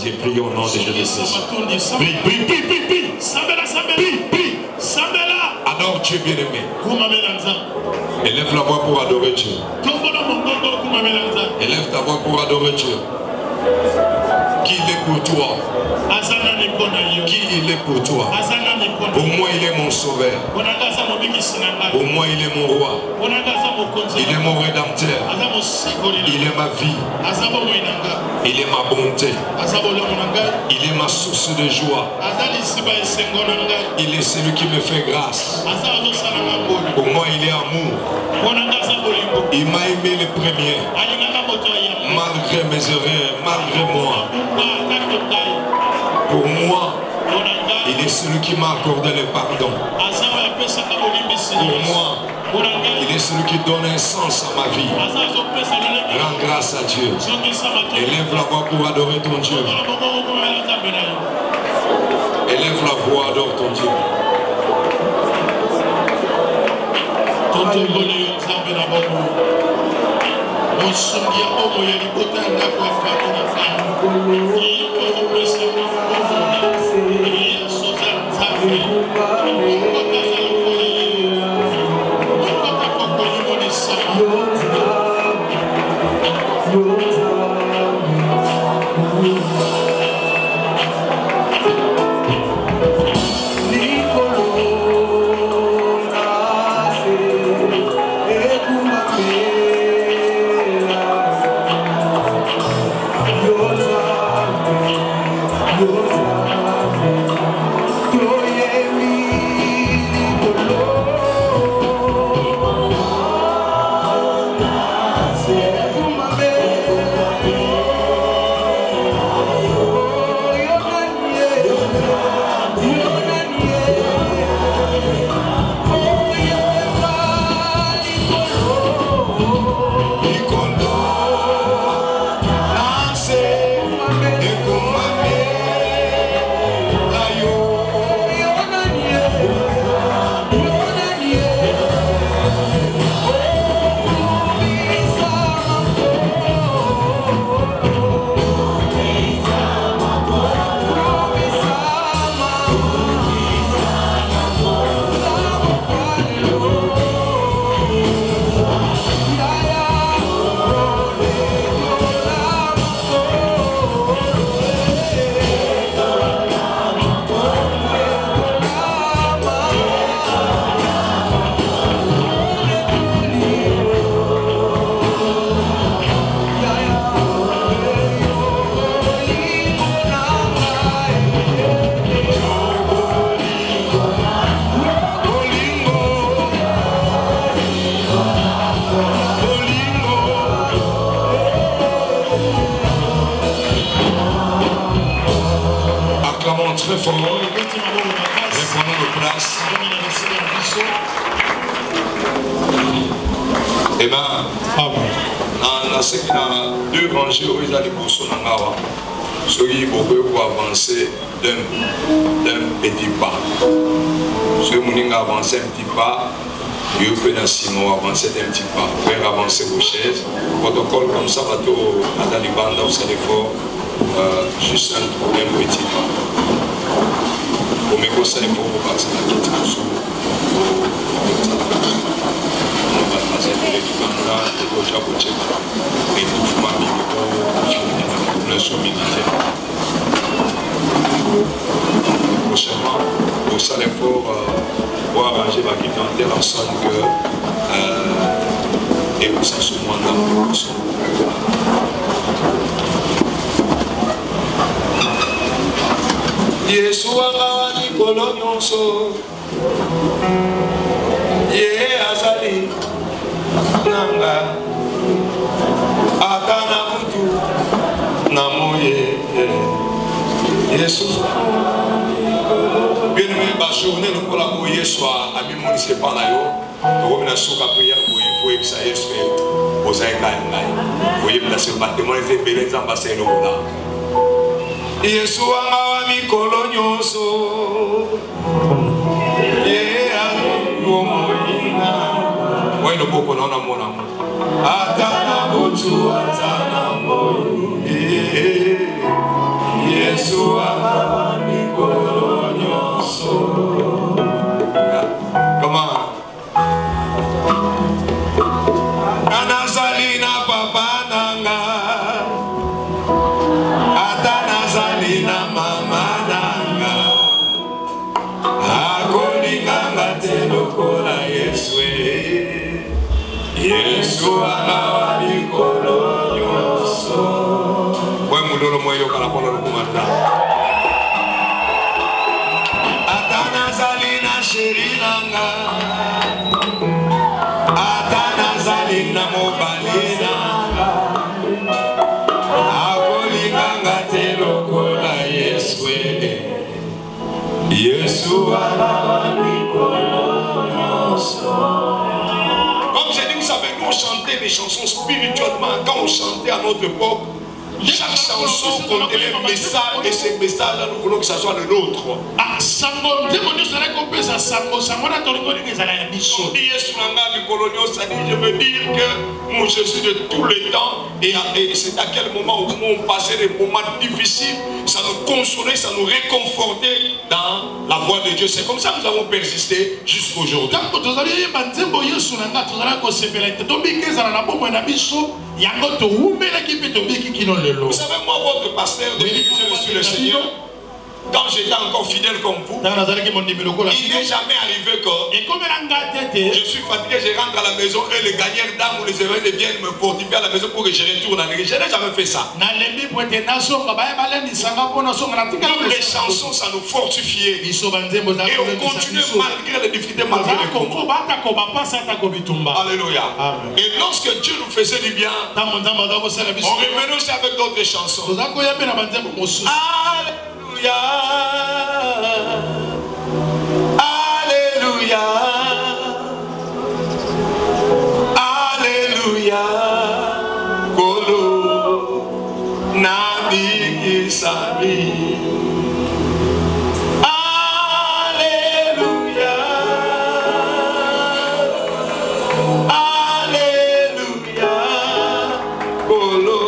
Dieu. Prie au nom de Jésus-Christ. Prie, prie, prie, prie, prie. Prie, prie. Adore Dieu bien-aimé. Élève la voix pour adorer Dieu. Élève ta voix pour adorer Dieu. Qui il est pour toi? Qui il est pour toi? Pour moi il est mon sauveur. Pour moi il est mon roi. Il est mon rédempteur. Il est ma vie. Il est ma bonté. Il est ma source de joie. Il est celui qui me fait grâce. Pour moi il est amour. Il m'a aimé le premier. Malgré mes erreurs, malgré moi. Pour moi, il est celui qui m'a accordé le pardon. Pour moi, il est celui qui donne un sens à ma vie. Rends grâce à Dieu. Élève la voix pour adorer ton Dieu. Élève la voix, adore ton Dieu. Très fort. Reprenons nos places. Eh bien, dans ce qui a deux rangées où ils allaient pour son angawa, ceux qui vont avancer d'un petit pas. Ceux qui vont avancer un petit pas, ils peuvent avancer d'un petit pas. Faire avancer vos chaises. Protocole comme ça, bateau à la libanda, vous allez faire juste un petit pas. Pour me conseiller pour vous passer la quitte pour vous. On va passer les libanda, les jabotiers, et tout ma vie pour finir la humilité. Prochainement, pour ça, il faut arranger la clientèle en sorte que et vous s'en souvenez dans le son. Yesu wanga mikolo nyonso ye azali nanga ata na mutu na moye Yesu bien-aimé bajourné lokola ko Yesu abimonise pa na yo okomina suka prière boye fo ebisa Yesu ozali ngai ngai oyebila se batémoins ebele nzambe asali lokola Yesu wanga wa mikolo nyonso ye alingo moyina weno boko naona mona ata na butu ata na moyo ye Comment? Anazali na papa nanga, ata nazali na mama nanga, akolinganga te lokola Yesu. Yesu anawa likolo nyonso. Bwe mulolo mweyo kala kono lukumata. Ata nazali na sheri nanga, ata nazali na mobali nanga, akolinganga te lokola Yesu. Yesu anawa likolo nyonso. Comme j'ai dit, vous savez, nous on chantait des chansons spirituellement. Quand on chantait à notre époque, chaque chanson contenait un message et ce message-là, nous voulons que ça soit le nôtre. Je veux dire que mon Jésus de tous les temps, et c'est à quel moment où on passait des moments difficiles, ça nous consolait, ça nous réconfortait dans la voie de Dieu. C'est comme ça que nous avons persisté jusqu'aujourd'hui. Vous savez, moi, votre pasteur, depuis que j'ai reçu le Seigneur, quand j'étais encore fidèle comme vous, il n'est jamais arrivé que je suis fatigué, je rentre à la maison et les gagnants d'âme ou les évêques viennent me fortifier à la maison pour que je retourne en l'église. Je n'ai jamais fait ça. Les chansons, ça nous fortifiait. Et on continue malgré les difficultés, malgré les combats. Alléluia. Et lorsque Dieu nous faisait du bien, on revenait aussi avec d'autres chansons. Alléluia. Alléluia. Kolo Nabi Kisami. Alléluia. Alléluia. Kolo.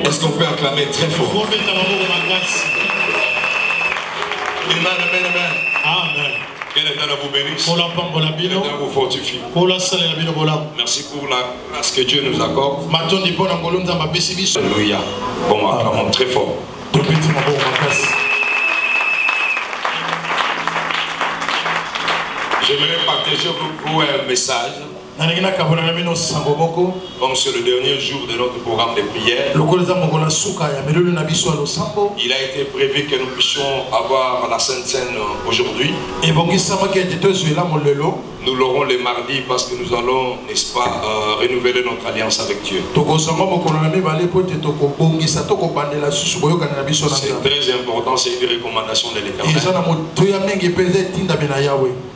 Est-ce qu'on peut acclamer très fort? Amen, amen, amen. Amen. Que l'Éternel vous bénisse. Que l'Éternel vous fortifie. Merci pour la grâce que Dieu nous accorde. Alléluia. Bon, acclamons très fort. J'aimerais partager avec vous un message. Comme c'est le dernier jour de notre programme de prière, il a été prévu que nous puissions avoir la Sainte Seine aujourd'hui. Nous l'aurons le mardi parce que nous allons, n'est-ce pas, renouveler notre alliance avec Dieu. C'est très important, c'est une recommandation de l'Éternel.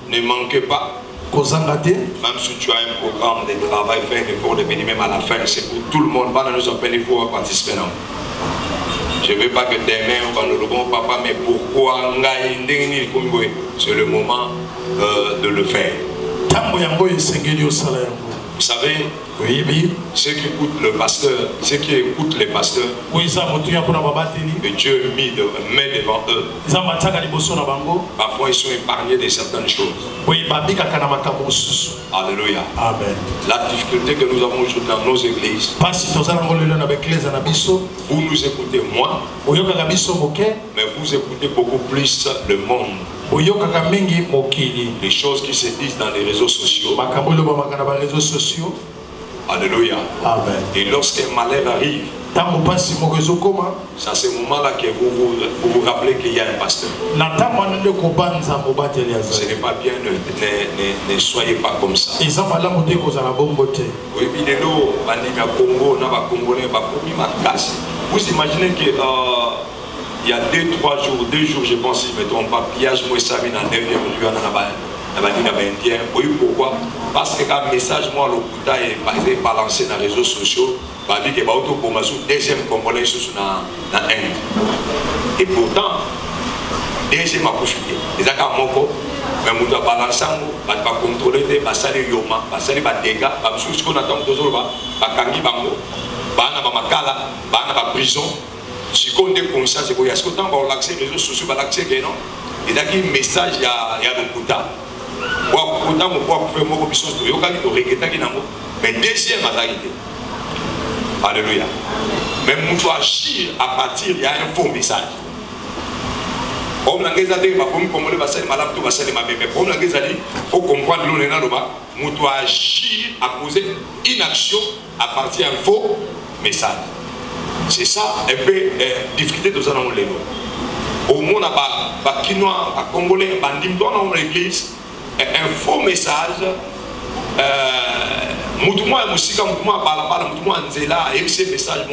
Ne manquez pas. Même si tu as un programme de travail, fais un effort de venir même à la fin. C'est pour tout le monde. Nous appelle pour participer. Je ne veux pas que demain on va nous le dire, papa, mais pourquoi c'est le moment de le faire. Vous savez, oui, ceux qui écoutent le pasteur, ceux qui écoutent les pasteurs, et Dieu met devant eux. Parfois ils sont épargnés de certaines choses. Alléluia. Amen. La difficulté que nous avons aujourd'hui dans nos églises, vous nous écoutez moins, mais vous écoutez beaucoup plus le monde. Les choses qui se disent dans les réseaux sociaux. Alléluia. Amen. Et lorsqu'un malheur arrive, c'est à ce moment-là que vous vous rappelez qu'il y a un pasteur. Ce n'est pas bien, ne soyez pas comme ça. Oui, vous imaginez que il y a 2-3 jours, 2 jours, je pense, si je ne me trompe pas, Piage Moïsavi dans 9e lieu, pourquoi? Parce que quand le message, moi, le Kouta est balancé dans les réseaux sociaux, il dit que le deuxième Congolais sur la haine. Et pourtant, deuxième a profité. Les accords moko, mais on doit balancer, on va contrôler, on va salir yoma, on va salir dégâts, on va ce qu'on attend toujours, on va kangi bango, on va makala, on va prison. Si on est conscient, c'est qu'il y a ce qu'on a l'accès aux réseaux sociaux, on va l'accès que non. Il y a un message, il y a le Kouta. Mais deuxième réalité. Alléluia. Mais nous doit agir à partir, il y a un faux message. Comme l'anglais a dit, il faut comprendre nous doit agir à causer une action à partir d'un faux message. C'est ça un peu difficulté de ça dans l'église. Au monde, à Kinois, à Congolais, à l'église, un faux message. Moutouma et Moussika, Moutouma, Balabala, Moutouma, Nzela, et ce message,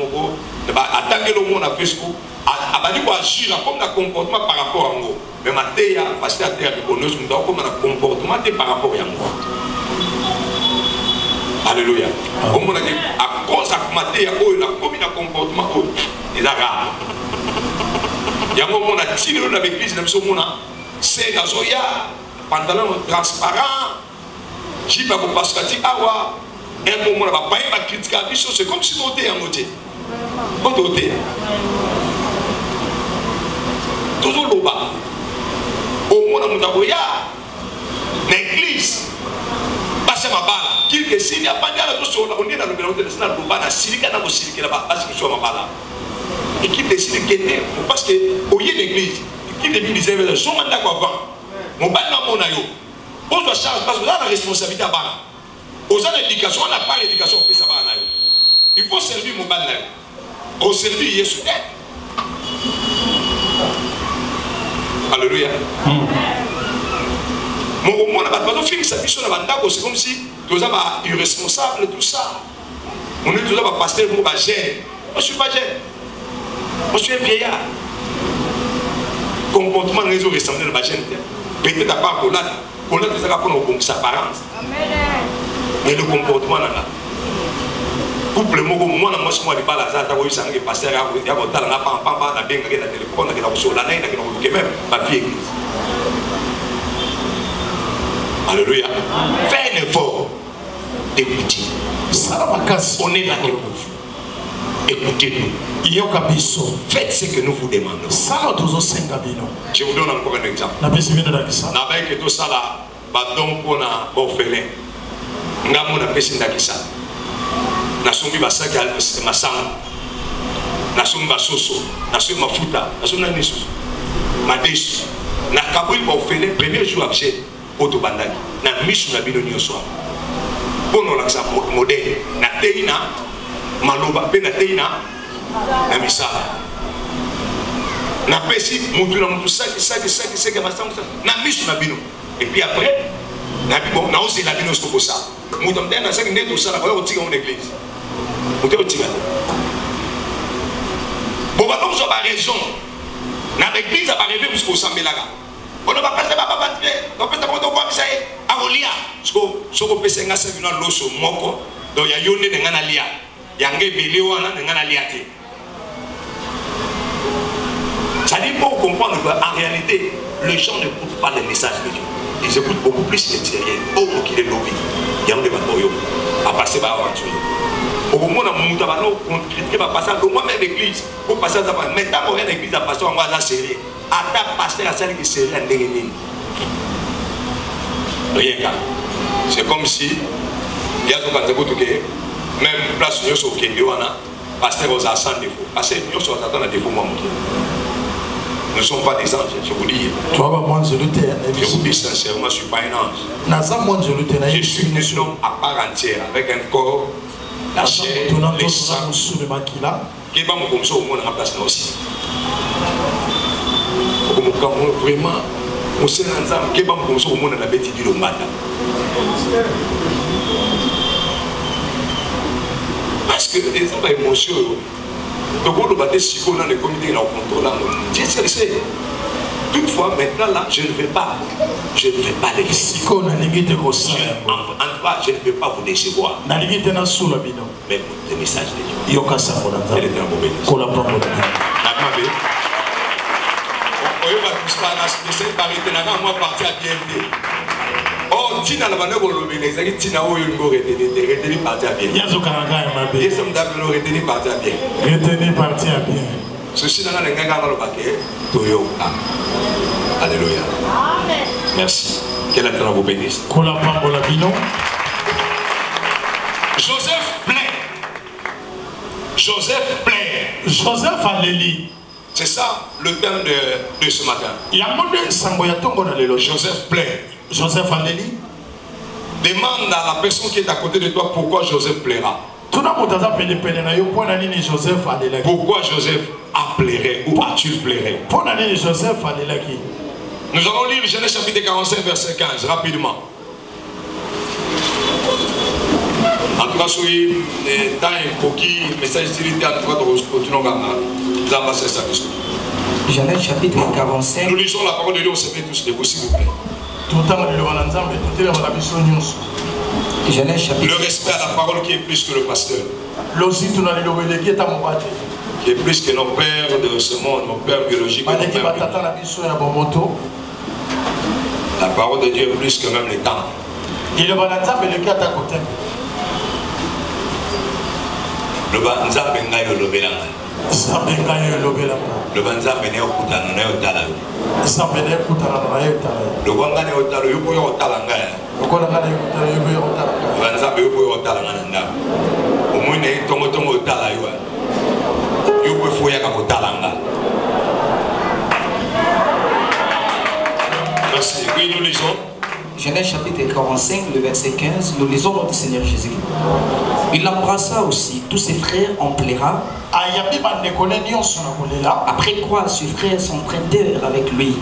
attaquer le monde à Facebook, à dire agir comme un comportement par rapport à moi. Mais ma théa, parce que la théa, comme un comportement par rapport à moi. Alléluia. Comme on a dit, à cause de ma théa, il a comme un comportement, il a rare. Il y a un moment, on a tiré dans l'église, c'est la zoya, pantalon transparent, j'ai pas pour parce que awa, un moment, on va pas critiquer la mission, c'est comme si on était en moitié. On était. Toujours le bas. Au moment où on a l'église, passe ma balle, qu'il s'il n'y a pas de on est dans le bureau de l'État, on va à Silica, on va à Silica là-bas, parce que je suis à ma balle. Et qui décide de quitter, parce que au lieu de l'église, qui décide de son mandat avant, mon balle n'a pas eu. On doit charger parce qu'on a la responsabilité à Bana. On a l'éducation, on n'a pas l'éducation, on fait ça. Il faut servir mon balle. On servir Jésus. Alléluia. Mon on n'a pas de fini sa mission à Bandako, c'est comme si tu as irresponsable, tout ça. On est toujours pas pasteur pour pas gêner. Moi je suis pas gêné. Moi je suis un vieillard. Comportement de réseau ressemble à la gêne. Peut-être à part qu'on a des apparences. Mais le comportement là. Couple moi moi je suis pas là ça tu vois que pasteur a voté là pas la bien que la téléphone que la sur la neige que même ma fille. Alléluia. Fais un effort d'écouter. On est là pour vous. Écoutez-nous. Faites ce que nous vous demandons. Je vous donne encore un exemple. Avec tout ça là, donc on a orphelin. On a pêché d'Akissa. Nasumbi basaki masanga. Nasumbi basoso. Nasumbi mafuta. Nasumbi nisu. Madesu. Na kabuli orphelin premier jour après auto bandaki. Na misu na bino nyoswa. Bono laksa modèle. Na teina maloba pe na teina na misala. Na pesi mutu na mutu saki masanga na misu na bino. Et puis après na bon na aussi la bino stoko ça. Mutu mtenda saki ndeto sala kwa otika en église. Mutu otika. Bon ba donc ça ba raison. Na l'église a pas rêvé jusqu'au sambelaga. On ne va pas se battre, on peut se battre comme ça. Aolia, ce qu'on peut se faire dans l'osso moko, donc il y a yone de nganalia, il y a un béléwana de nganaliate. Ça dit pour comprendre qu'en réalité, les gens n'écoutent pas les messages de Dieu. ils écoutent beaucoup plus l'extérieur. Oh, qu'il est lobby. Il y a un débat à passer par aventure. Au moment où on critiquer ma passage, au moins même l'église, pour passer à ça, maintenant on a l'église à passer, on va la série. À ta passer à celle qui série en dernier. Rien qu'à. C'est comme si, il y a tout même place où nous pasteur aux sans défaut. Parce que nous sommes à défaut. Nous ne sommes pas des anges, je vous dis. Je vous dis sincèrement, je ne suis pas un ange. Je suis un homme à part entière, avec un corps, la chair, les sangs. Qui va me commencer au monde à la place là aussi. Vraiment, on s'est ensemble, qui va me commencer au monde à la bêtise du Lomada. Parce que les hommes émotionnels, donc on doit être dans les comités et dans le contrôle. Toutefois, maintenant là, je ne vais pas les laisser. En tout cas, je ne vais pas vous décevoir. Mais le message de Dieu. Elle est dans vos bénédictions. Moi, partir à BND. Oh, Tina la manœuvre le les amis Tina ou une go retenir partir à bien. Yazo Karanga et Yes on d'abord retenir partir à bien. Retenir partir à bien. Ceci dans les gars dans le paquet. Toyo. Alléluia. Amen. Merci. Quel est ton bénisse. Kola pambola bino. Joseph plaît. Joseph plaît. Joseph Aléli. C'est ça le thème de ce matin. Joseph plaît. Joseph Aléli. Demande à la personne qui est à côté de toi pourquoi Joseph plaira. Pourquoi Joseph appellerait ou as-tu plairait. Nous allons lire Genèse chapitre 45 verset 15 rapidement. En tout cas, sur les temps pour qui message d'utilité en tout cas, nous continuons à nous avancer ça. Genèse chapitre 45. Nous lisons la parole de Dieu, on se met tous debout s'il vous plaît. Le respect à la parole qui est plus que le pasteur. Qui est plus que nos pères de ce monde, nos pères biologiques. La parole de Dieu est plus que même les temps. Le banza benga yo lobelanga. Le banza bene okutana na yo tala. Sabene kutana na yo tala. Le wanga ne otalo yo boyo otalanga. Okola ngana yo otalo yo boyo otalanga. Banza be yo boyo otalanga nda. Omune tongo tongo otala yo. Yo boyo foya ka otalanga. Merci. Oui, nous lisons. Genèse chapitre 45, le verset 15, nous lisons notre Seigneur Jésus. Il embrassa aussi tous ses frères en plaira. Après quoi ses frères s'entraînèrent avec lui.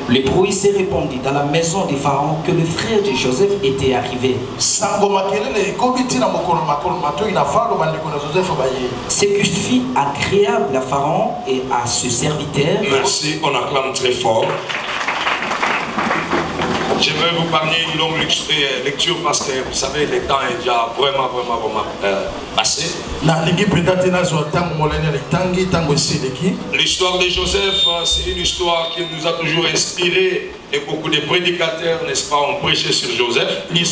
Le bruit s'est répandu dans la maison de Pharaon que le frère de Joseph était arrivé. Ce qui fit agréable à Pharaon et à ce serviteur. Merci, on acclame très fort. Je vais vous parler une longue lecture parce que vous savez, le temps est déjà vraiment passé. L'histoire de Joseph, c'est une histoire qui nous a toujours inspiré et beaucoup de prédicateurs, n'est-ce pas, ont prêché sur Joseph. Et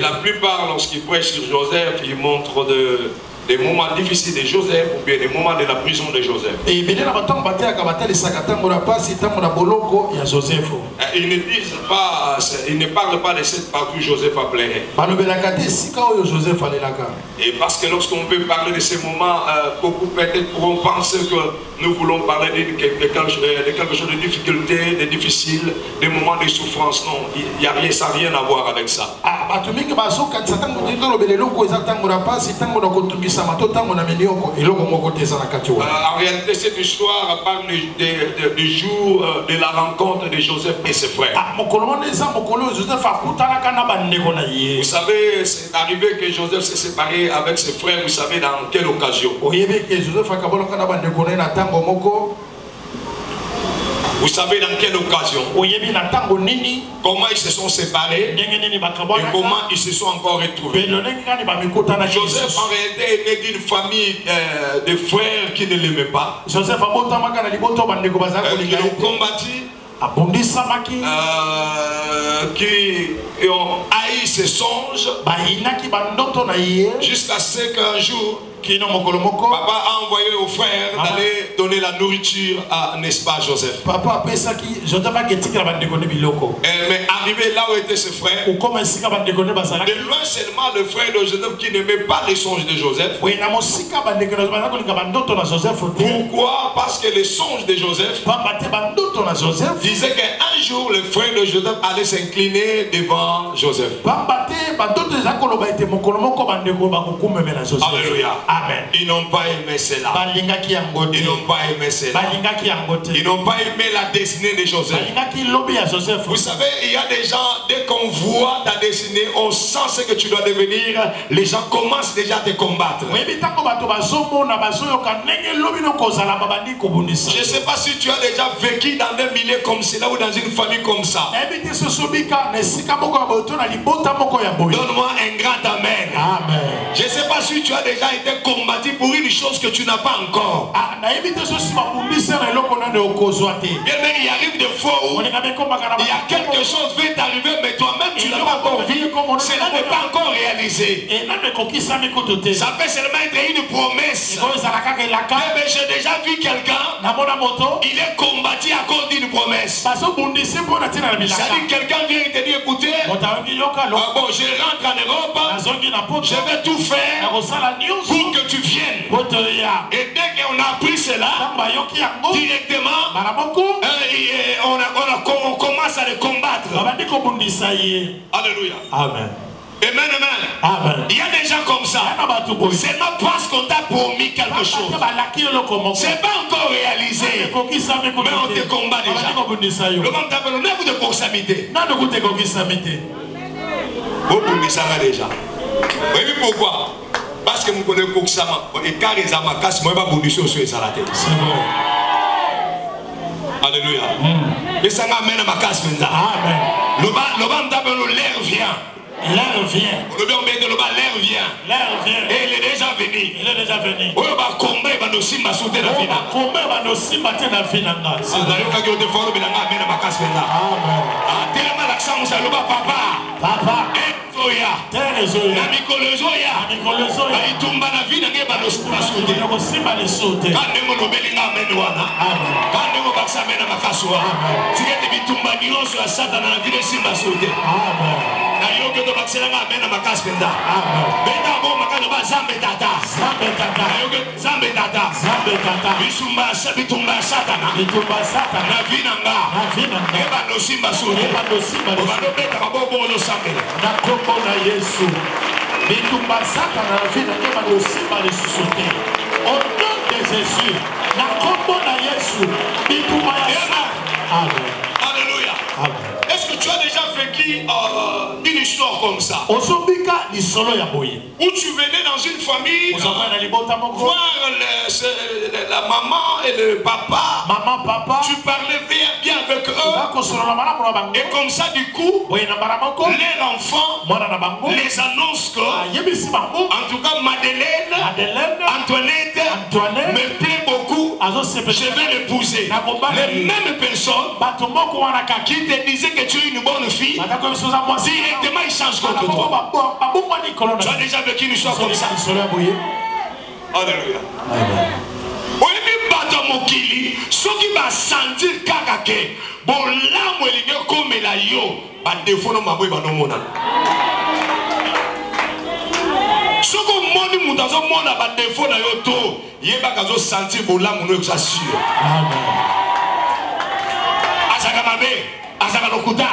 la plupart, lorsqu'ils prêchent sur Joseph, ils montrent des moments difficiles de Joseph ou bien des moments de la prison de Joseph. Ils ne disent pas, ils ne parlent pas de cette partie où Joseph a pleuré. Et parce que lorsqu'on veut parler de ces moments, beaucoup peut-être pourront penser que nous voulons parler de quelque chose de difficulté, de difficile, des moments de souffrance. Non, il n'y a rien, ça n'a rien à voir avec ça. En réalité, cette histoire parle du jour de la rencontre de Joseph et ses frères. Vous savez, c'est arrivé que Joseph s'est séparé avec ses frères, vous savez dans quelle occasion? Vous savez dans quelle occasion? Comment ils se sont séparés et comment ils se sont encore retrouvés. Joseph en réalité est né d'une famille de frères qui ne l'aimaient pas, qui l'ont combattu, qui ont haï ses songes, jusqu'à ce qu'un jour papa a envoyé aux frères d'aller donner la nourriture à, n'est-ce pas, Joseph? Mais arrivé là où étaient ses frères, de loin seulement le frère de Joseph qui n'aimait pas les songes de Joseph. Pourquoi? Parce que les songes de Joseph disaient qu'un jour le frère de Joseph allait s'incliner devant Joseph. Alléluia. Amen. Ils n'ont pas aimé cela. Ils n'ont pas aimé cela. Ils n'ont pas aimé la destinée de Joseph. Vous savez, il y a des gens, dès qu'on voit ta destinée, on sent ce que tu dois devenir. Les gens commencent déjà à te combattre. Je ne sais pas si tu as déjà vécu dans un milieu comme cela ou dans une famille comme ça. Donne-moi un grand amen. Amen. Je ne sais pas si tu as déjà été combattu pour une chose que tu n'as pas encore. Bien, mais il arrive des fois où il y a quelque chose qui va t'arriver, mais toi-même tu n'as pas encore vu. Cela n'est pas encore réalisé. Ça peut seulement être une promesse. Mais j'ai déjà vu quelqu'un, il est combattu à cause d'une promesse. C'est-à-dire quelqu'un vient te dire, écoutez, bon, je rentre en Europe, je vais tout faire pour que tu viennes. Et dès qu'on a appris cela, directement, on commence à les combattre. Alléluia. Amen. Amen, amen. Amen. Il y a des gens comme ça. Seulement parce qu'on t'a promis quelque chose. C'est pas encore réalisé. Mais on te combat déjà. Le monde t'appelle, on a de proximité. Vous déjà. Vous voyez pourquoi? Parce que vous connaissez Koksama. Et car les amakas, moi, je vais vous dire sur la tête. Alléluia. Et ça m'amène à ma casse. Amen. Le bas d'abord, l'air vient. L'air vient. L'air vient. L'air vient. Et il est déjà venu. Il est déjà venu. On va combattre, il va nous simba sauter la vie. Combattre, il va nous simba sauter la vie. C'est d'ailleurs quand il faut le amène à ma casse. Amen. Tellement l'accent, on s'est le bas papa. Papa. Zoya. Terre Zoya. Namikolo Zoya. Namikolo Zoya. Itumba na vie, n'engage pas nos simba sauter. Nous simba les sauter. Quand nous nous belinga menuana. Amen. Quand nous baksa mena makaswa. Si tu es bitumba nio sur la sata na vie de simba sauter. Amen. Ayoke to bakselanga mena makaspenda. Amen. Beta bo makano ba zambe tata. Zambe tata. Ayoke zambe tata. Zambe tata. Bisumba sabitumba satana. Bitumba satana. Na vinanga. Na vinanga. Eba no simba sauter. Eba no simba. Eba no beta babo no sambe. Na kombo na Yesu. Bitumba satana na vinanga eba no simba le sauter. Au nom de Jésus. Na kombo na Yesu. Bitumba satana. Amen. Alléluia. Amen. Est-ce que tu as déjà vécu une histoire comme ça? Où tu venais dans une famille voir la maman et le papa. Maman, papa. Tu parlais bien avec eux. Et comme ça, du coup, les enfants les annoncent que, en tout cas, Madeleine, Antoinette me plaît beaucoup. Je vais l'épouser. Les mêmes personnes qui te disaient que tu es une bonne fille, directement ils changent contre toi. Tu as déjà vécu une histoire comme ça? Alléluia. Oui, ceux qui vont sentir kakake, bon l'âme est comme la yo, pas de défaut non mabou ba non mona. Ceux qui monde mutazo mona pas de défaut na yo to, yeba kazo sentir bon l'âme no exassure. Amen. Asaka mabe, asaka lokuta.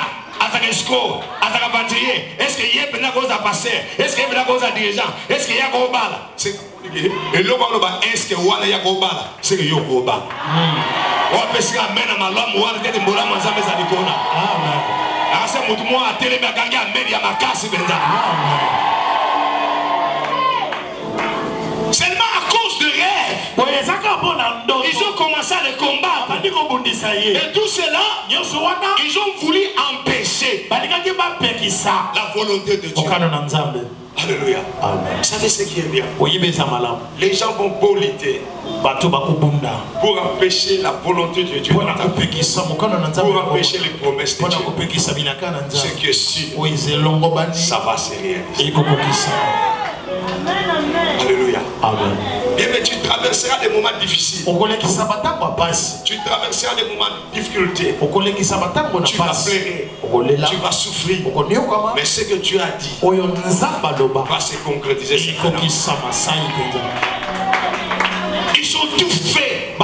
Est-ce qu'il y a une cause à passer? Est-ce qu'il y a une cause à dirigeant? Est-ce qu'il y a un bala? Et le bala, est-ce qu'il y a un bala? C'est qu'il y a un bala. On peut se ramener à ma lame, on va dire que mon âme a jamais à l'icône. Amen. C'est mon tour à télé, mais quand il y a un média, ma casse, seulement à cause de rêve. Ils ont commencé à les combattre. Et tout cela, ils ont voulu empêcher la volonté de Dieu. Alléluia. Vous savez ce qui est bien? Les gens vont boliter pour empêcher la volonté de Dieu. Pour empêcher les promesses de Dieu. Ce qui est sûr, ça va se réaliser. Alléluia. Amen. Bien, mais tu traverseras des moments difficiles. Tu traverseras des moments de difficulté. Tu vas pleurer. Tu vas souffrir. Mais ce que Dieu a dit va se concrétiser. Ils ont tout fait.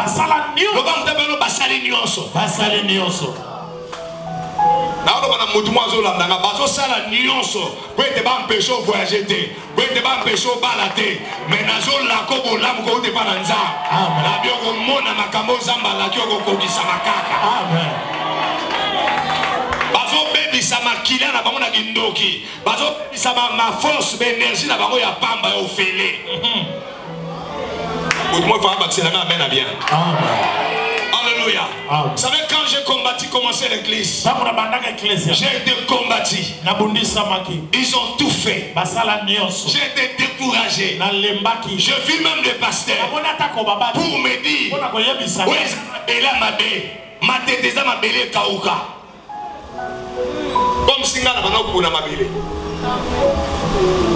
Alléluia. Vous savez, quand j'ai combattu, commencé l'église, j'ai été combattu. Ils ont tout fait. J'ai été découragé. Je vis même des pasteurs pour me dire, ma tête ma belle kauka. Comme si on a pour ma belle.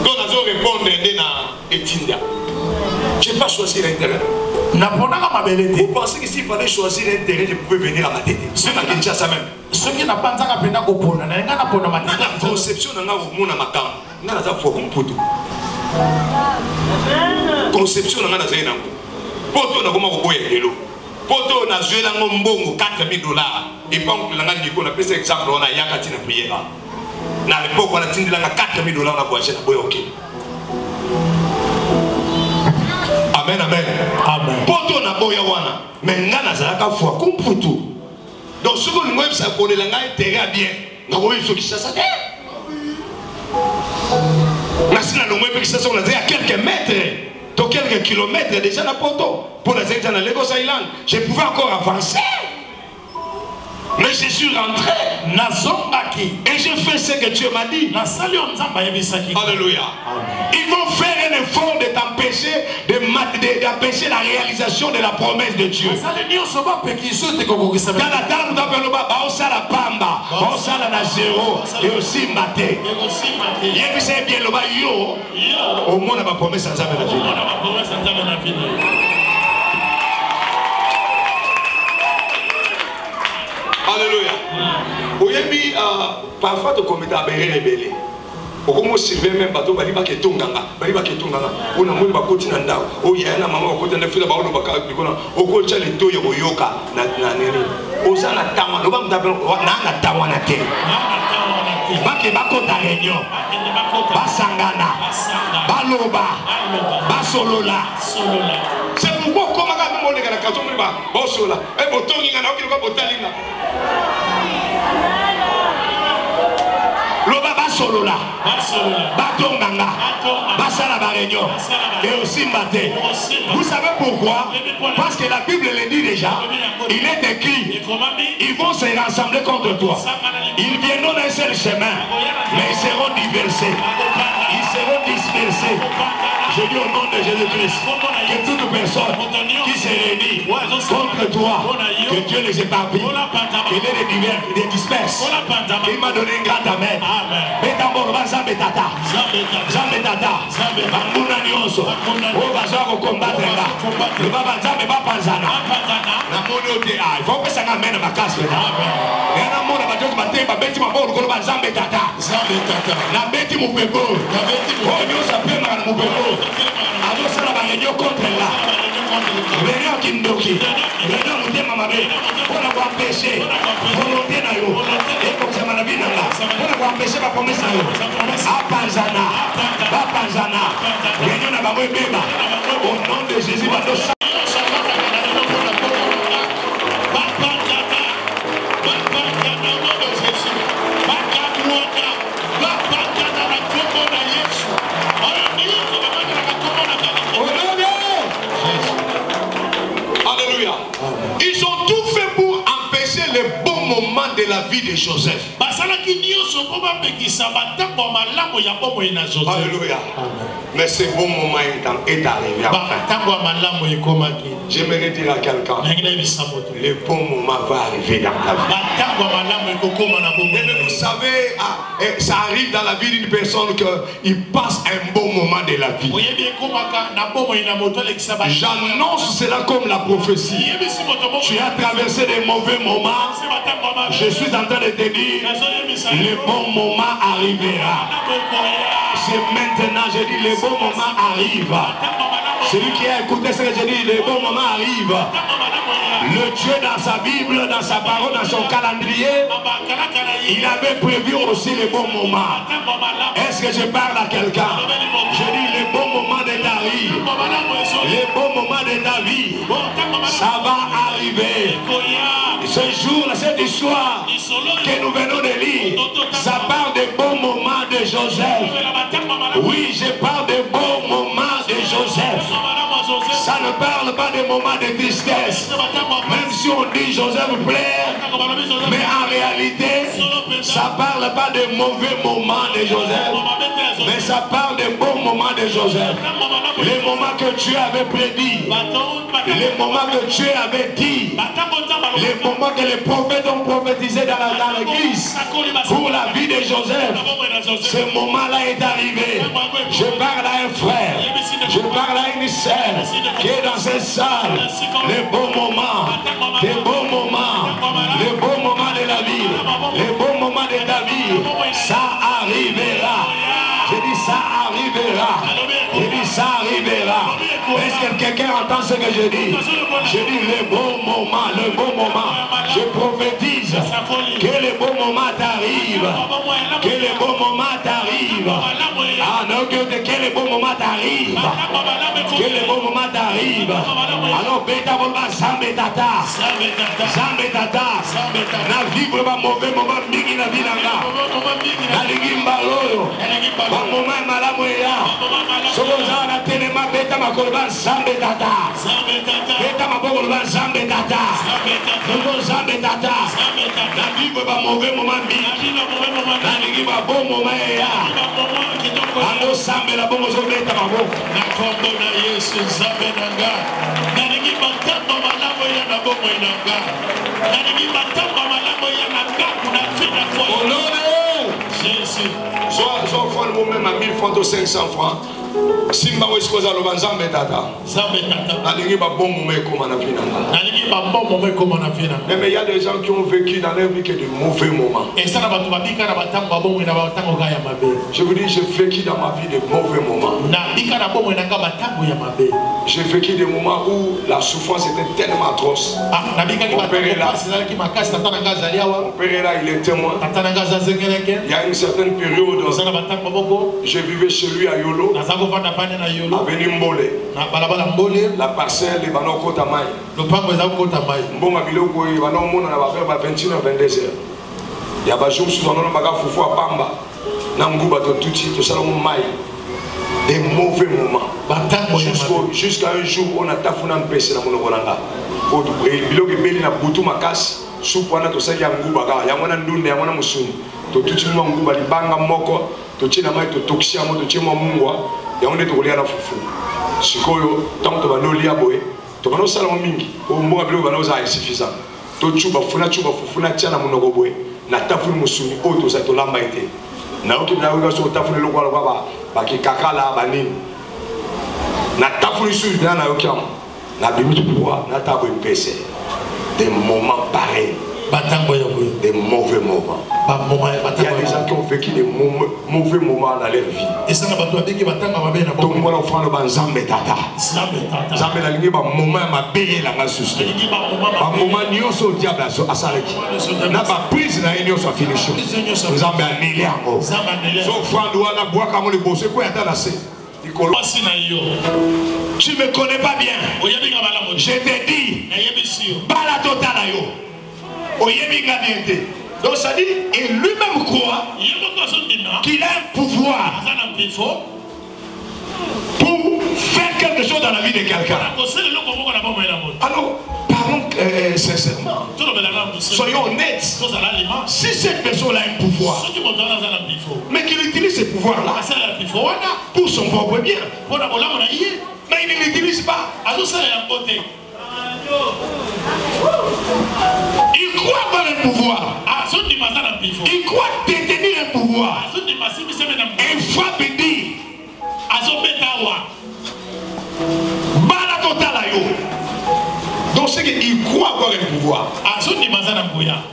Donc, on a répondre à Etinda. Je n'ai pas choisi l'intérêt. Vous pensez que s'il fallait choisir l'intérêt, je pouvais venir à ma tête? C'est ma Kinshasa même. Ce qui n'a pas de conception, conception, poto na zuela ngombongo 4000 $. Et pas on l'a dit qu'on a pris exemple on a yakati na prière. Na l'époque on a tindi la 4000 $ na boîte na boy OK. Amen amen. Amen. Poto na boya wana mais ngana za ka foi kumputu. Donc ce que nous même ça connaît la ngai terrain bien. Na boy so qui ça ça. Na sina no même qui ça on a à quelques mètres. Dans quelques kilomètres déjà la poto pour les gens dans Lagos Island, je pouvais encore avancer. Mais je suis rentré et j'ai fait ce que Dieu m'a dit. Alléluia. Ils vont faire un effort de t'empêcher d'empêcher la réalisation de la promesse de Dieu. Et aussi maté. Au moins ma promesse à jamais. Alléluia. Oyebi parfois tu commets à bérer rebelle. Okomo sirve même bateau baliba ketonganga. On a moni ba kotina ndao. O ya na mama ko tena fila ba olo baka bikona. Oko chale to yo yoka na nini. Ozana tama no ba mdabe na tama na te. Bake bakota réunion. Basangana. Baloba. Basolola. C'est pourquoi comme on moni kana katomri ba bosola. E botongi ngana okilo ba botalinga. Loba basolola, batonganga, basala baréunion, et aussi maté. Vous savez pourquoi? Parce que la Bible le dit déjà. Il est écrit, ils vont se rassembler contre toi. Ils viendront d'un seul chemin, mais ils seront dispersés. Ils seront dispersés. Je dis au nom de Jésus-Christ que toute personne qui se réunit contre toi, que Dieu les éparpille, qu'il les disperse. Il m'a donné une grande amen. Réunion Kindoki, réunion Moutema Mabé, pour l'avoir empêché, volonté na yo, et comme ça m'a vie là, pour l'avoir empêché ma promesse na yo, Apanzana, réunion na Baboy Beba, au nom de Jésus, Alléluia. vie de Joseph. Alléluia. Mais ce bon moment est arrivé. J'aimerais dire à quelqu'un, le bon moment va arriver dans ta vie. Et vous savez, ça arrive dans la vie d'une personne qu'il passe un bon moment de la vie. J'annonce cela comme la prophétie. Tu as traversé des mauvais moments. Je suis en train de te dire, le bon moment arrivera. C'est maintenant, je dis, le bon moment arrive. Celui qui a écouté ce que je dis, le bon moment arrive. Le Dieu dans sa Bible, dans sa parole, dans son calendrier, il avait prévu aussi le bon moment. Est-ce que je parle à quelqu'un? Je dis le bon moment de ta vie, le bon moment de ta vie, ça va arriver. Ce jour, cette histoire que nous venons de lire, ça parle des bons moments de Joseph. Oui, je parle des bons moments de Joseph. Ça ne parle pas des moments de tristesse. Même si on dit Joseph pleure, mais en réalité, ça ne parle pas des mauvais moments de Joseph, mais ça parle des bons moments de Joseph. Les moments que Dieu avait prédits, les moments que Dieu avait dit, les moments que les prophètes ont prophétisé dans l'église pour la vie de Joseph. Ce moment-là est arrivé. Je parle à un frère, je parle à une sœur qui est dans cette salle. Les bons moments, les bons moments, les bons moments de la vie, les bons moments de ta vie, ça arrivera. Je dis ça arrivera. Je dis ça arrivera. Est-ce que quelqu'un entend ce que je dis? Je dis le bon moment, le bon moment. Je prophétise que le bon moment t'arrive. Que le bon moment t'arrive. Ah non, que le bon moment t'arrive. Que le bon moment t'arrive. Alors, bêta, volba, zambe tata. Zambe tata. Na vivre ma mauvais moment, mingi na vilanga. Na ligimba loyo. Ba moment malamoya. Soboza na tenema beta makolba zambe tata. Beta makolba zambe tata. Nogo zambe tata. Na vivre ma mauvais moment, mingi. Na ligimba bon moment ya. Ando zambe la bongo zo beta maboko. Na kombo na Yesu zambe nanga. Na ligimba tamba malamoya. Soit offrande moi-même à 1000 francs ou 500 francs. Simba ou escoza lo banzambe tata. Nalingi ba bon moment comme na finanga. Nalingi ba bon moment comme na finanga. Mais il y a des gens qui ont vécu dans leur vie que de mauvais moments. Et ça na ba tubabika na batango bon na batango ga ya mabe. Je vous dis, j'ai vécu dans ma vie de mauvais moments. Na bika na bon na ga batango ya mabe. J'ai vécu des moments où la souffrance était tellement atroce. Ah, na bika ki batango là, c'est là qui makasi tata na ga zalia wa. Mon père là, il est témoin. Tata na ga zazengeleke. Il y a une certaine période. Ça na batango boko. Je vivais chez lui à Yolo. Avenue Mbole. La parcelle de Banoko Tamay. Mbonga biloko yi banomona na bafere ba 21 à 22 heures. Ya ba jour sous on baga fufu a pamba. Na nguba to tuti to sala mai. Des mauvais moments. Jusqu'à un jour on a tafuna mpese na monoko langa. O biloko beli na butu makasi. Supu ana to sala nguba ga ya mwana ndunde ya mwana musuni. To tuti nguba libanga moko. To china mai to toxia mo to chima mungwa. Ya on est au lieu la fufu. Sikoyo tant to banolia boy. To bano sala mingi. O mboga bilo bano za insuffisant. To chuba funa fufu na tia na monoko boy. Na tafuni musuni o to sa to lamba ite. Na oki na uga so tafuni lo kwa baba ba ki kakala banini. Na tafuni su na yokiam. Na bimi pouvoir na tabo mpese. Des moments pareils. Des mauvais moments. Il y a des gens qui ont vécu des mauvais moments dans leur vie. Et ça n'a pas tout dit que donc moi l'enfant le banzambe tata. Zambe la ligne ba moment ma béé la ma susté. Ba moment nyonso diable a saleki. Na ba prise na nyonso finish. Zambe a miliango. So frère doit la boire comme le bosse quoi attend là c'est. Tu me connais pas bien. Je t'ai dit. Bala totala yo. Donc ça dit, et lui-même croit qu'il a un pouvoir pour faire quelque chose dans la vie de quelqu'un. Alors, parlons sincèrement. Soyons honnêtes. Si cette personne a un pouvoir, mais qu'il utilise ce pouvoir-là pour son propre bien, mais il ne l'utilise pas. Il croit avoir un pouvoir. Il croit détenir un pouvoir. Il frappe et dit donc c'est qu'il croit avoir un pouvoir.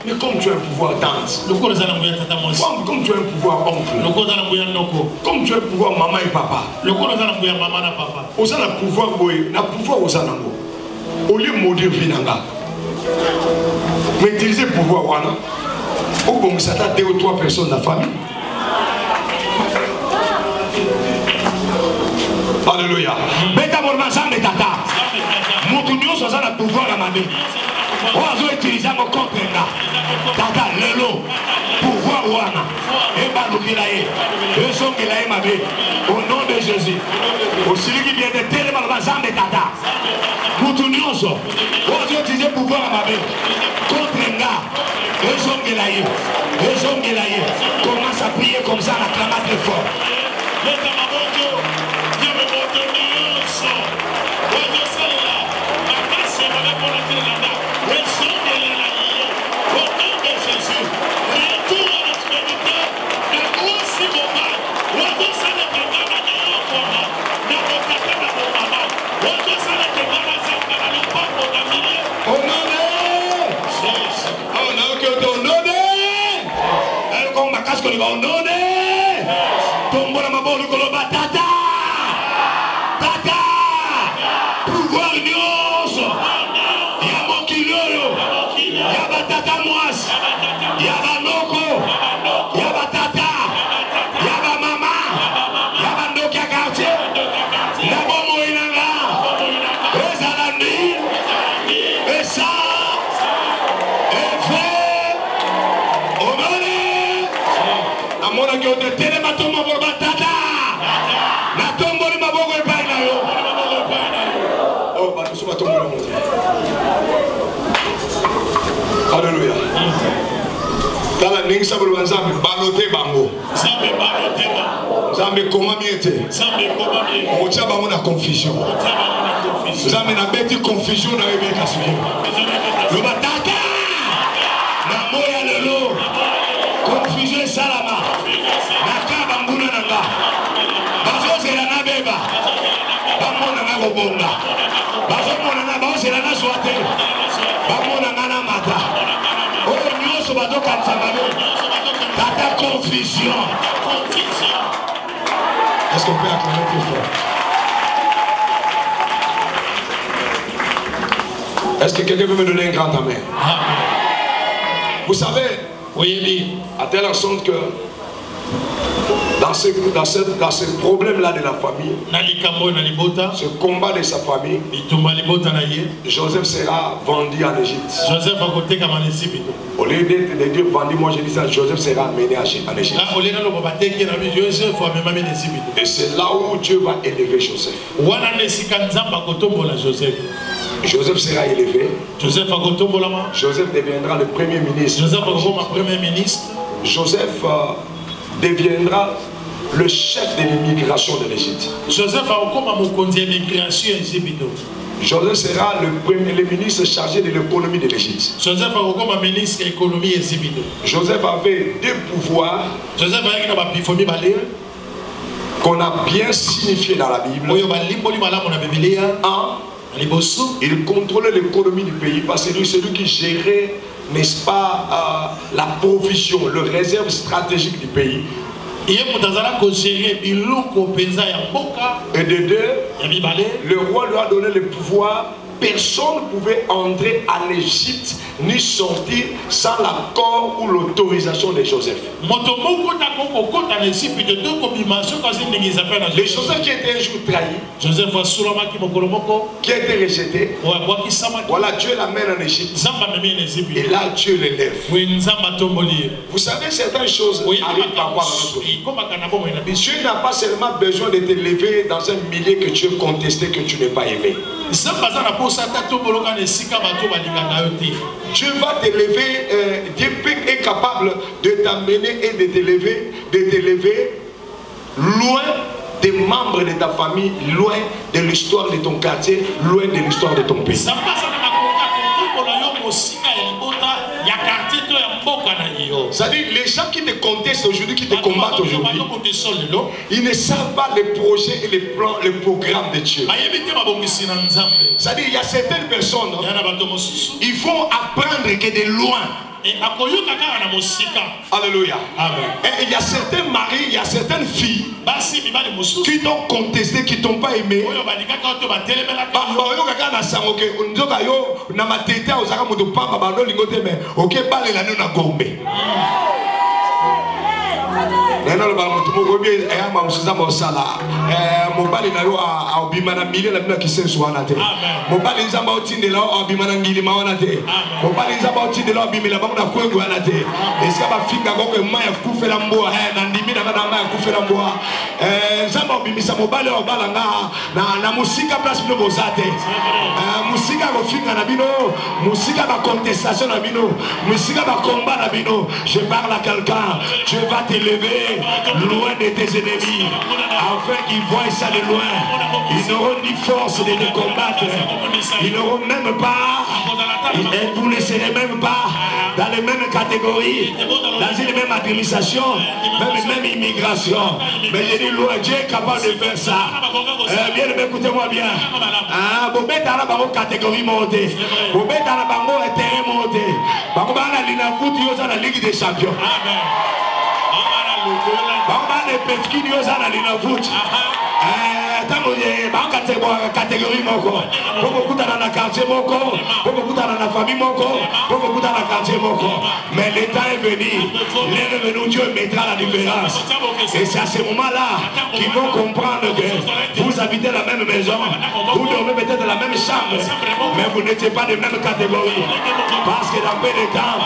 Mais comme tu as un pouvoir tante, comme tu as un pouvoir oncle, comme tu as un pouvoir maman et papa, vous avez un pouvoir aux anango. Au lieu de maudire Vinanga, mais utiliser le pouvoir wana, ou bon ça t'a 2 ou 3 personnes de la famille. Alléluia. Beta morma zambe tata. Motunyo so za pouvoir la mabe. Oazo utiliser mon contre nga. Tata lelo pouvoir wana. E ba lukila ye. E songela ye mabe. Au nom de Jésus. Au celui qui vient de terre morma zambe tata. Motunyo so. Oazo utiliser pouvoir la mabe. Contre nga. E songela ye. E songela ye. Commence à prier comme ça, la clamate très fort. Alléluia. Dans la ligne, ça veut dire que banoté bango. Zambe comment miete. On tient bango na confusion. Zambe na bête confusion na rebeka suyo. Le batata. Na moya lelo. Confusion salama. Na ka banguna nanga. Bazo zela na beba. Bamona na gobonga. Bazo mona na bazo zela na swate. Bamona na mata. Oh nyoso bazo kansamalo. Tata confusion. Est-ce qu'on peut acclamer plus fort? Est-ce que quelqu'un peut me donner un grand amen? Vous savez, oui, à telle sorte que dans ce problème-là de la famille, ce combat de sa famille, Joseph sera vendu en Égypte. Au lieu de dire vendu, moi je dis ça, Joseph sera amené en Égypte. Et c'est là où Dieu va élever Joseph. Joseph sera élevé. Joseph deviendra le premier ministre. Joseph deviendra le chef de l'immigration de l'Égypte. Joseph sera le ministre chargé de l'économie de l'Égypte. Joseph avait 2 pouvoirs qu'on a bien signifié dans la Bible. Il contrôlait l'économie du pays parce que c'est lui qui gérait, n'est-ce pas, la provision, le réserve stratégique du pays. Et de 2, le roi lui a donné le pouvoir personne ne pouvait entrer en Égypte ni sortir sans l'accord ou l'autorisation de Joseph. Le Joseph qui était un jour trahi, qui a été rejeté, voilà, Dieu l'amène en Égypte. Et là, Dieu l'élève. Vous savez, certaines choses arrivent parfois dans notre vie. Dieu n'a pas seulement besoin de t'élever dans un milieu que tu es contesté, que tu n'es pas aimé. Dieu va t'élever, Dieu est capable de t'amener et de t'élever loin des membres de ta famille, loin de l'histoire de ton quartier, loin de l'histoire de ton pays. C'est-à-dire, les gens qui te contestent aujourd'hui, qui te combattent aujourd'hui, ils ne savent pas les projets et les plans, les programmes de Dieu. C'est-à-dire, il y a certaines personnes, ils vont apprendre que de loin. Alléluia. Et il y a certains maris, il y a certaines filles qui t'ont contesté, qui t'ont pas aimé. Mobali na yo a obimana milieu na bino kisenso wana te. Mobali nzamba otindela obimana ngilima wana te. Mobali nzamba otindela obimela bango na kwengu wana te. Eska ba finga koko maya kufela mboa na ndimi na maya kufela mboa. Nzamba obimisa mobali obala na musika place bino bozate. Musika ko finga na bino, musika ba contestation na bino, musika ba combat na bino. Je parle à quelqu'un, Dieu va t'élever loin de tes ennemis afin qu'ils voient ça de loin. Ils n'auront ni force de te combattre. Ils n'auront même pas, et vous ne serez même pas dans les mêmes catégories, dans une même administration, même immigration. Mais je dis loin, Dieu est capable de faire ça. Bien, écoutez-moi bien. Vous mettez dans la catégorie montée. Vous mettez dans la terrain monté. Vous mettez dans la Ligue des Champions. Catégorie moko, beaucoup dans la quartier moko, beaucoup dans la famille moko, beaucoup dans la quartier moko. Mais l'état est venu, l'heure est venue, Dieu mettra la différence. Et c'est à ce moment-là qu'ils vont comprendre que vous habitez la même maison, vous dormez peut-être dans la même chambre, mais vous n'étiez pas de même catégorie. Parce que dans peu de temps,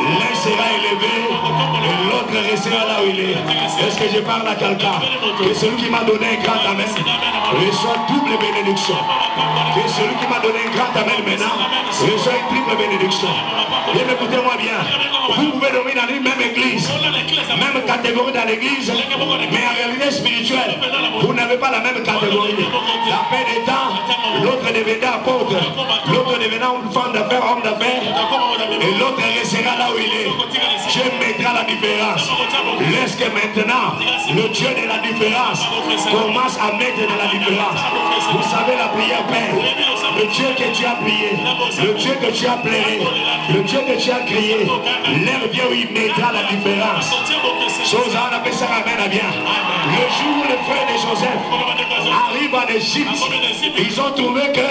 l'un sera élevé et l'autre restera là où il est. Est-ce que je parle à quelqu'un? Que celui qui m'a donné un grand amen reçoit double bénédiction. Que celui qui m'a donné un grand amen maintenant reçoit une triple bénédiction. Bien, écoutez-moi bien. Vous pouvez dormir dans une même église, même catégorie dans l'église, mais en réalité spirituelle, vous n'avez pas la même catégorie. La paix des temps, l'autre devenait apôtre, l'autre devenait femme d'affaires, homme d'affaires, et l'autre restera là où il est. Dieu mettra la différence. Laisse que maintenant, le Dieu de la différence commence à mettre de la différence. Vous savez la prière Père, le Dieu que tu as prié, le Dieu que tu as pleuré, le Dieu que tu as crié, l'heure vient où il mettra la différence. Chose à appelle ça ramène bien. Le jour où les frères de Joseph arrivent en Égypte, ils ont trouvé que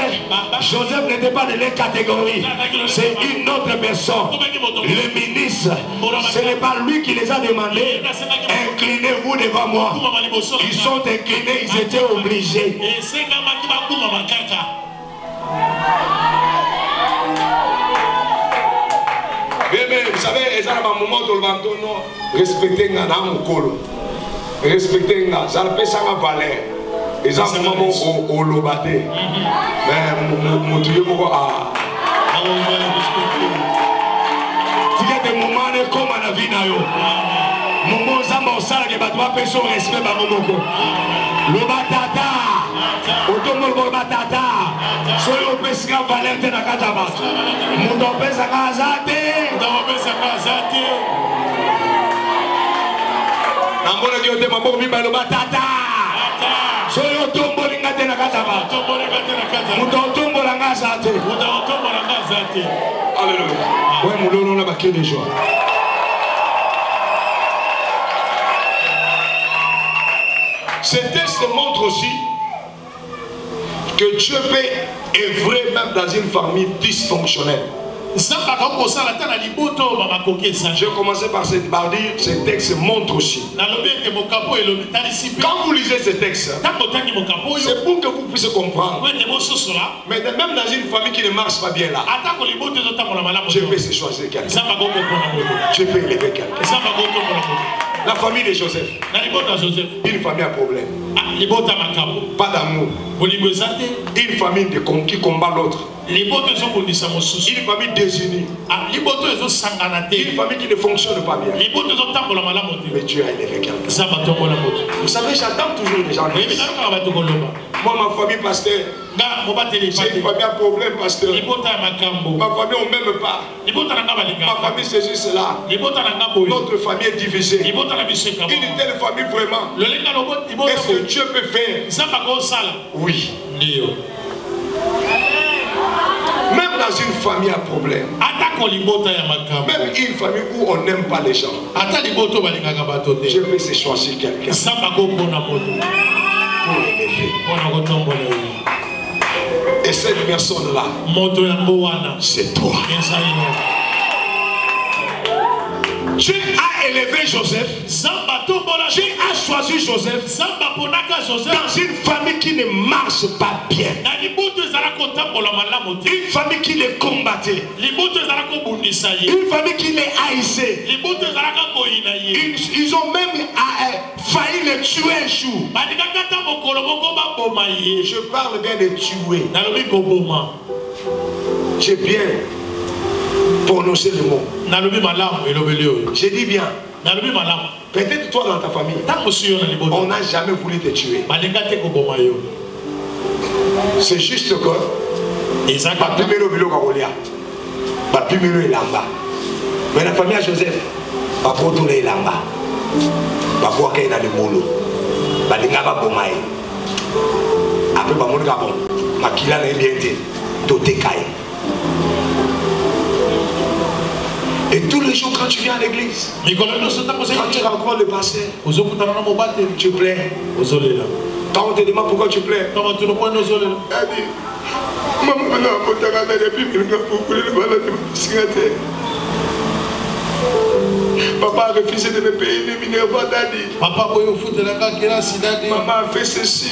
Joseph n'était pas de leur catégorie. C'est une autre personne. Le ministre, ce n'est pas lui qui les a demandé. Inclinez-vous devant moi. Ils sont inclinés, ils étaient obligés. Mais vous savez, il y a un moment où on respecter un homme. Respecter un homme, ça peut être une valeur. Il y a un moment où on le battait. Mais mon Dieu, il y a des moments comme la vie. Moment où on s'en que battre personne respect par mon moko. Le batata, automobile batata. Soyez au pesca valeur de la catabate. Mon pèse à Kazate. Namona qui était ma bonne vie, le batata. Soyez au tombeau de la catabate. Mon tombeau de la Kazate. Alléluia. Ouais, mon lolo n'a pas que des joies. Ce texte montre aussi que Dieu peut est vrai même dans une famille dysfonctionnelle. Je vais commencer par dire ces textes montrent aussi. Quand vous lisez ces textes, c'est pour que vous puissiez comprendre. Mais même dans une famille qui ne marche pas bien là, je peux se choisir quelqu'un. Je peux élever quelqu'un. La famille de Joseph, une famille à problème. Pas d'amour. Une famille qui combat l'autre. Une famille désunie. Une famille qui ne fonctionne pas bien. Mais Dieu a élevé quelqu'un. Vous savez, j'attends toujours les gens. Moi, ma famille, pasteur, j'ai une famille à problème, pasteur. Ma famille, on ne m'aime pas. Ma famille, c'est juste cela. Notre famille est divisée. Une telle famille, vraiment. Est-ce que Dieu peut faire? Oui. Même dans une famille à problème, même une famille où on n'aime pas les gens, je vais se choisir quelqu'un pour l'élever. Et cette personne-là, c'est toi. Dieu a élevé Joseph. Dieu a choisi Joseph dans une famille qui ne marche pas bien. Une famille qui les combattait. Une famille qui les haïssait. Ils ont même failli les tuer un jour. Je parle bien de tuer. J'ai bien prononcé le mot. J'ai dit bien. Peut-être toi dans ta famille, on n'a jamais voulu te tuer. C'est juste que mais la famille à Joseph, après et tous les jours quand tu viens à l'église, quand tu rencontres le pasteur, tu plais. Quand on te demande pourquoi tu plais, papa a refusé de me payer les minéraux d'Adi. Maman a fait ceci.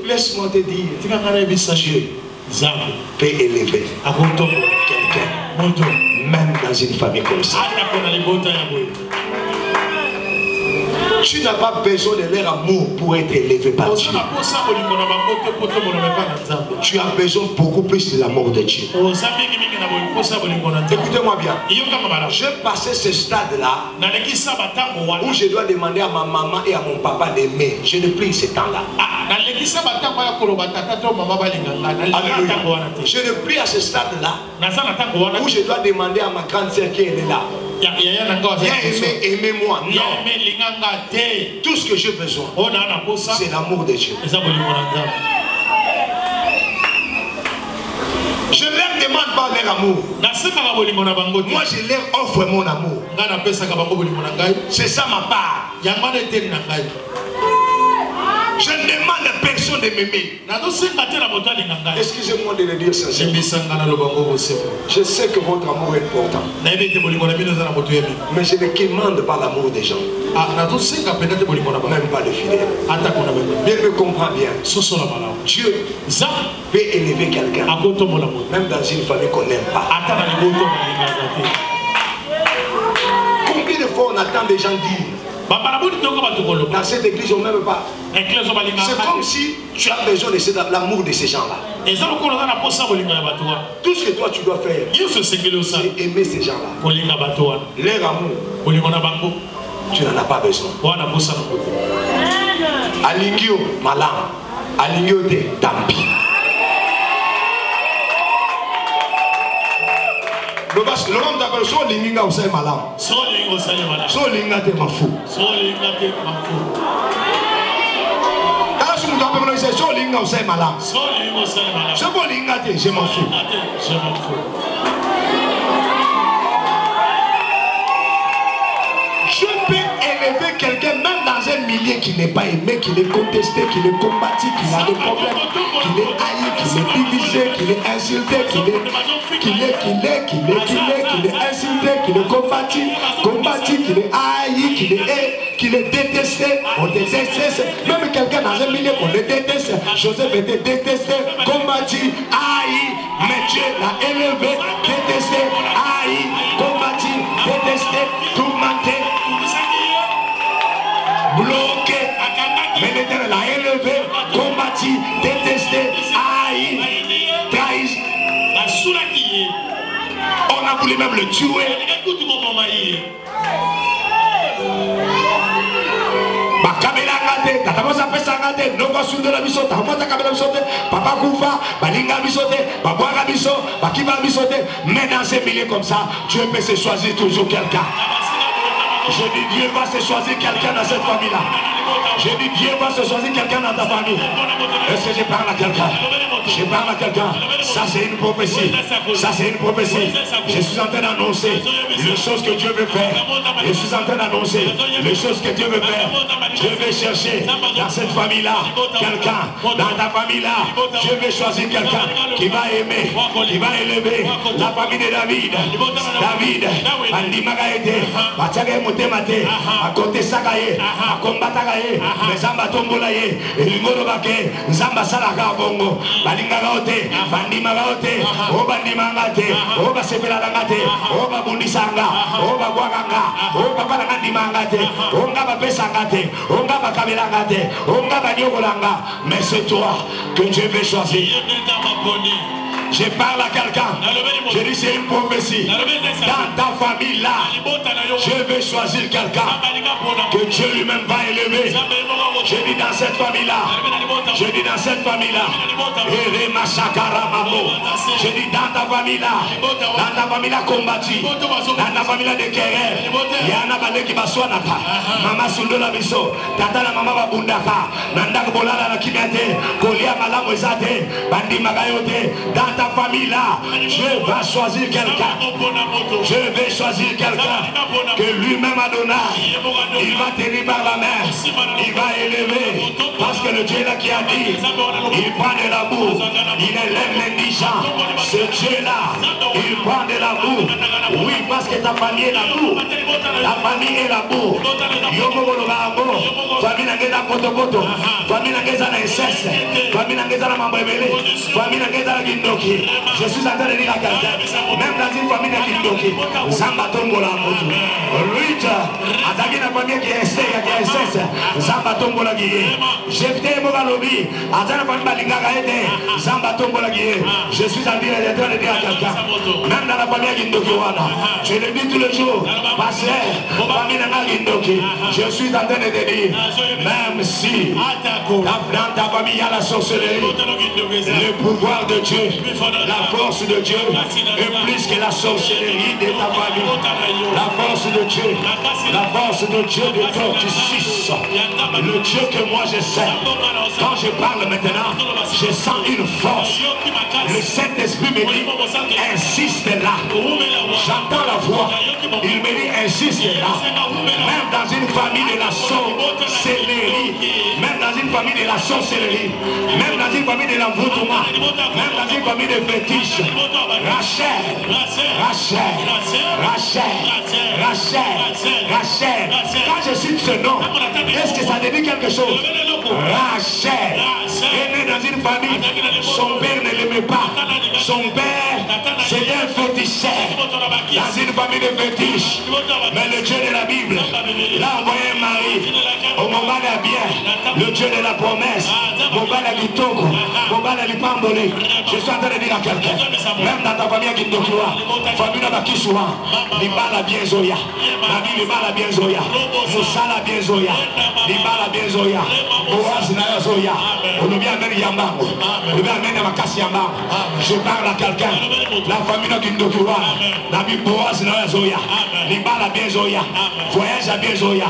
Laisse-moi te dire, Dieu peut élever quelqu'un, même dans une famille comme ça. Tu n'as pas besoin de leur amour pour être élevé par Dieu. Tu as besoin beaucoup plus de l'amour de Dieu. Écoutez-moi bien. Je passais ce stade-là où je dois demander à ma maman et à mon papa d'aimer. Je n'ai plus ce temps-là. Je n'ai plus à ce stade-là où je dois demander à ma grande sœur qui est là. Aimez-moi. Non. Tout ce que j'ai besoin, c'est l'amour de Dieu. Je ne leur demande pas leur amour. Moi, je leur offre mon amour. C'est ça ma part. Je ne demande à personne de m'aimer. Excusez-moi de le dire sincèrement. Je sais que votre amour est important. Mais je ne commande pas l'amour des gens. Même pas de fidèles. Bien me comprend bien. Dieu peut élever quelqu'un. Même dans une famille qu'on n'aime pas. Combien de fois on attend des gens dire dans cette église on ne m'aime pas. C'est comme si tu as besoin de l'amour de ces gens-là. Tout ce que toi tu dois faire, c'est aimer ces gens-là. Leur amour, tu n'en as pas besoin. Alingio malam, alingio te tampi. L'homme d'appelle so linga osai malam. So linga te mafu. So linga osai malam. So linga te je m'en fous. Je peux élever quelqu'un même dans un milieu qui n'est pas aimé, qui est contesté, qui est combattu, qui a des problèmes, qui est haï, qui est divisé, qui est insulté, qui est insulté, qui est combattu, qui est haï, qui est détesté, on déteste, même quelqu'un dans un milieu qu'on le déteste, Joseph était détesté, combattu, haï, mais Dieu l'a élevé, détesté, haï, combattu, détesté, tourmenté, bloqué, mais l'Éternel l'a élevé, combattu, détesté, haï, trahi. On a voulu même le tuer. Mais dans ces milieux comme ça, Dieu peut se choisir toujours quelqu'un. Je dis Dieu va se choisir quelqu'un dans cette famille-là. Je dis Dieu va se choisir quelqu'un dans ta famille. Est-ce que je parle à quelqu'un? Je parle à quelqu'un. Ça c'est une prophétie. Ça c'est une prophétie. Je suis en train d'annoncer les choses que Dieu veut faire. Je suis en train d'annoncer les choses que Dieu veut faire. Je vais chercher dans cette famille-là quelqu'un. Dans ta famille-là, Dieu veut choisir quelqu'un qui va aimer, qui va élever la famille de David. David, Andimagaete, Bachage Motemate, à côté Sagaye, à combatagaye, mais Zamba Tombolaye, et Limorobake, Zamba Salaka Bongo, Balingagaote, Bandimagaote, Oba Ndimangate, Oba Sepelalangate, Oba Bundisanga, Oba Guaganga, Oba Balangandimangate, Onga Pesangate, Onga Bakabelangate, Onga Banyogolanga, mais c'est toi que Dieu veut choisir. Je parle à quelqu'un. Je dis c'est une prophétie. Dans ta famille là, je vais choisir quelqu'un que Dieu lui-même va élever. Je dis dans cette famille là. Je dis dans cette famille là. Je dis dans ta famille là. Dans ta famille là combattu. Dans ta famille là de querelle. Il y en a pas qui va soigner. Maman Sundola Biso. Tata la maman va bundaka. Nanda Bolala la Kimete. Kolia Malamo Zate. Bandi Magayote. Dans ta famille là, Dieu va choisir quelqu'un. Je vais choisir quelqu'un que lui-même a donné. Il va tenir par la main. Il va élever. Parce que le Dieu là qui a dit, il prend de l'amour. Il élève l'indigent. Ce Dieu là, il prend de l'amour. Oui, parce que ta famille est l'amour. Ta famille est l'amour. Famille n'a pas poto. Famille n'a pas inceste. Famille n'a pas mambébélé. Famille n'a pas guindoki. Je suis en train de dire à quelqu'un, même dans une famille qui est bloquée, Zamba Tombola Motu. Ruth, attaqué la famille qui est inceste, Zamba Tombola Guillé. Jefté Mogalobi, attaqué la famille Balinga Gaete, Zamba Tombola Guillé. Je suis en train de dire à quelqu'un, même dans la famille Gindokiwana, je le dis tous les jours, parce que famille n'a Gindoki, je suis en train de te dire, même si dans ta famille il y a la sorcellerie, le pouvoir de Dieu, la force de Dieu est plus que la sorcellerie de ta famille. La force de Dieu, la force de Dieu de toi qui suce. Le Dieu que moi je sais. Quand je parle maintenant, je sens une force. Le Saint-Esprit me dit, insiste là. J'entends la voix. Il me dit, insiste là. Même dans une famille de la sorcellerie, même dans une famille de la sorcellerie, même dans une famille de l'envoûtement, même dans une famille de fétiche, Rachel. Quand je cite ce nom, est-ce que ça te dit quelque chose? Rachel est né dans une famille, son père ne l'aimait pas. Son père, c'était un féticheur dans une famille de fétiches. Mais le Dieu de la Bible l'a envoyé un mari au moment de bien, le Dieu de la promesse, Mobala Gitoko, Mobala Lipambole. Je suis en train de dire à quelqu'un, même dans ta famille Gindokua, famille Bakisua, Libala bien Zoya, Nabi Libala bien Zoya, Moussala bien Zoya, Libala bien Zoya, Boaz Naya Zoya, Olubia Ben Yambango, Olubia Ben Makasi Yambango. Je parle à quelqu'un, la famille Gindokua, Nabi Boaz Naya Zoya, Libala bien Zoya, Voyage à bien Zoya,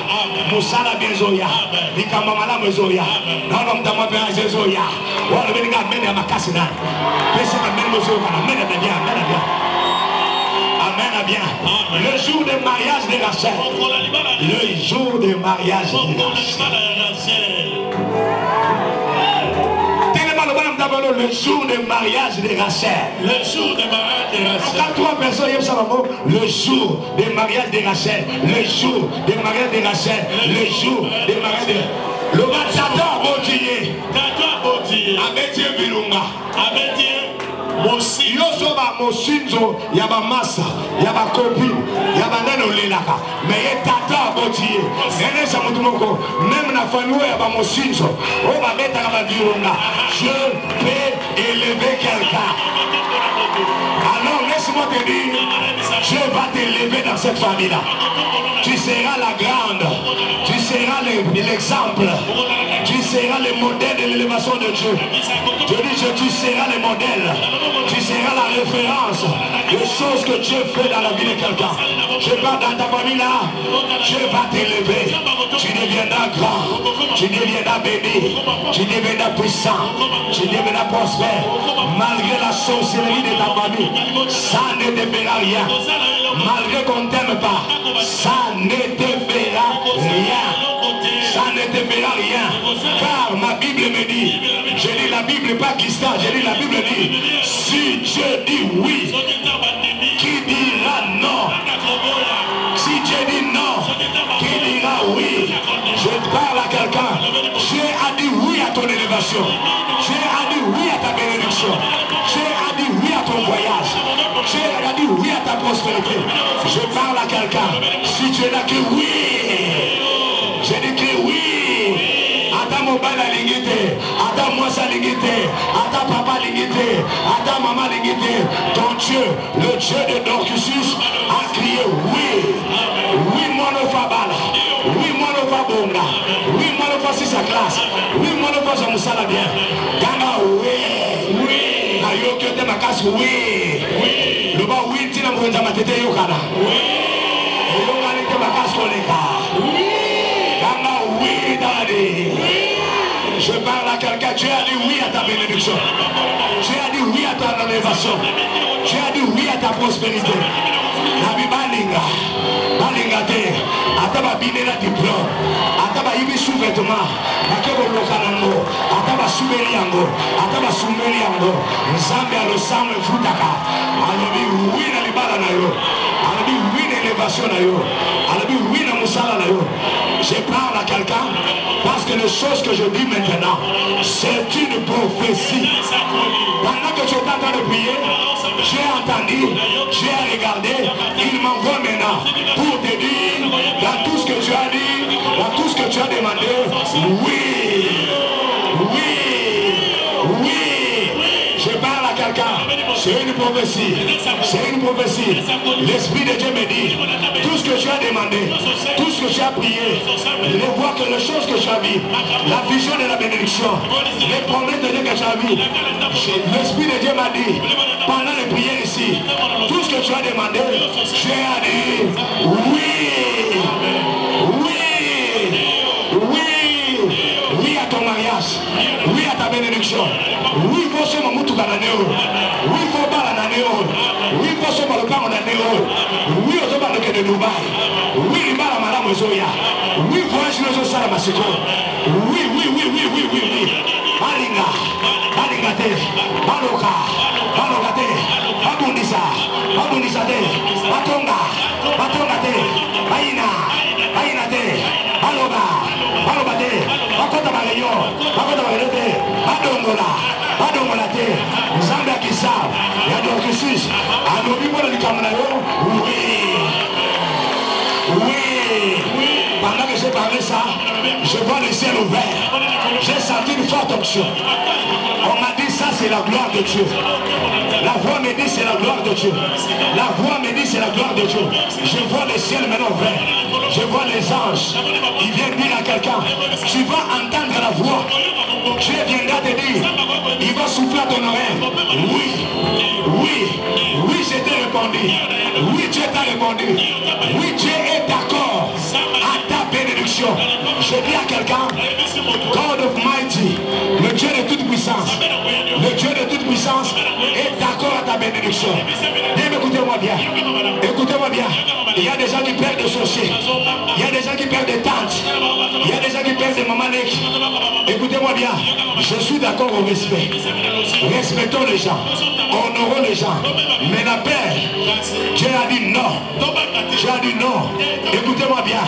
Moussala bien Zoya, Likambamala Zoya, Nalom Tamape Zoya, Olubia Ben Makasi Naya. Amen. Amen, bien. Le jour du mariage de Rachel. Le jour du mariage de Rachel. Le jour de mariage de Rachel. Le jour de mariage de Rachel. Quand trois personnes y ont le jour de mariage de Rachel. Le jour de mariage de Rachel. Le jour de mariage de le Tata Botier. Tata Botier. Abetier Vilunga. Abetier. Mosi yoso ba mosinzo ya ba masa ya ba copine ya ba nano lelaka mais tata Botier ene sa mutu moko même na famille ya ba mosinzo o ba beta ba Vilunga. Je peux élever quelqu'un. Alors laisse-moi te dire, Dieu va t'élever dans cette famille-là. Tu seras la grande, tu seras l'exemple, tu seras le modèle de l'élévation de Dieu. Je dis que tu seras le modèle, tu seras la référence des choses que Dieu fait dans la vie de quelqu'un. Je parle dans ta famille-là, Dieu va t'élever. Tu deviendras grand, tu deviendras béni, tu deviendras puissant, tu deviendras prospère. Malgré la sorcellerie de ta famille, ça ne te fera rien. Malgré qu'on ne t'aime pas, ça ne te fera rien. Ça ne te fera rien. Car ma Bible me dit, je lis la Bible, pas Christ, je lis la Bible dit, si Dieu dit oui, qui dira non? Si Dieu dit non, qui dira oui? Je parle à quelqu'un. Dieu a dit oui à ton élévation. Dieu a dit oui à ta bénédiction. Dieu a dit oui à ton voyage. Dieu a dit oui à ta prospérité. Je parle à quelqu'un. Si tu es là que oui, je dis que oui. Ata mobile à l'ingité, ata moi sa l'ingité, ata papa l'ingité, ata maman l'ingité. Ton Dieu, le Dieu de Dorcus, a crié oui. Oui, mon ofabala. Oui, mon ofabonga. Oui, mon ofasi sa classe. Oui, mon ofasi musala bien. Ganga oui. Oui. Ayo kyote makas oui. Oui. Loba oui tina mwenza matete yokana. Oui. Yokana te makas koleka. Oui. Ganga oui daddy. Je parle à quelqu'un, Dieu a dit oui à ta bénédiction. Dieu a dit oui à ta élévation. Dieu a dit oui à ta prospérité. Nabi balinga, balinga te, ataba binela diplôme, ataba ibi sous-vêtement, akebo lokanango, ataba soumeli yango, ataba soumeli yango, nzambe a le sang me futaka, alobi oui na libala na yo, alobi oui na élévation na yo, alobi oui na musala na yo. Je parle à quelqu'un parce que les choses que je dis maintenant, c'est une prophétie. Pendant que tu es en train de prier, j'ai entendu, j'ai regardé, il m'envoie maintenant pour te dire dans tout ce que tu as dit, dans tout ce que tu as demandé, oui, oui, oui. Je parle à quelqu'un, c'est une prophétie, c'est une prophétie. L'Esprit de Dieu me dit, tout ce que tu as demandé, tout ce que tu as prié, ne vois que les choses que tu as vues, la vision de la bénédiction, les promesses de Dieu que tu as vues. L'Esprit de Dieu m'a dit, pendant les prières ici, tout ce que tu as demandé, j'ai dit, oui, oui, oui, oui à ton mariage, oui à ta bénédiction, oui, il faut se mamutu kananeo, oui, il faut balananeo, oui, il faut se malupango naneo, oui, aux hommes de Dubaï, oui, il bala madame Zoya, oui, voyage le Zosa Masiko, oui, oui, oui, oui, oui, oui, oui, Balinga, Balingate, Baloka, Balogate, Babundisa, Babundisate, Batonga, Batongate, Baina, Bainate, Baloba, Balobate, Bakota Bagayo, Bakota Bagate, Badongola, Badongolate, Zambia Kisa, Yadorkisis, Anobibo de Kamanayo, oui, oui, pendant que j'ai parlé ça, je vois le ciel ouvert, j'ai senti une forte onction. On m'a dit ça c'est la gloire de Dieu. La voix me dit c'est la gloire de Dieu. La voix me dit c'est la gloire de Dieu. Je vois le ciel maintenant ouvert. Je vois les anges. Ils viennent dire à quelqu'un, tu vas entendre la voix. Dieu viendra te dire, il va souffler à ton oreille. Oui, oui, oui, je t'ai répondu. Oui, Dieu t'a répondu. Oui, Dieu est d'accord à ta bénédiction. Je dis à quelqu'un, God of Mighty, le Dieu de toute puissance, le Dieu de toute puissance est d'accord à ta bénédiction. Écoutez-moi bien. bien. Il y a des gens qui perdent des sorciers. Il y a des gens qui perdent des tantes. Il y a des gens qui perdent des mamans. Écoutez-moi bien. Je suis d'accord au respect. Respectons les gens. Honorons les gens. Mais la paix, Dieu a dit non. Dieu a dit non. Écoutez-moi bien.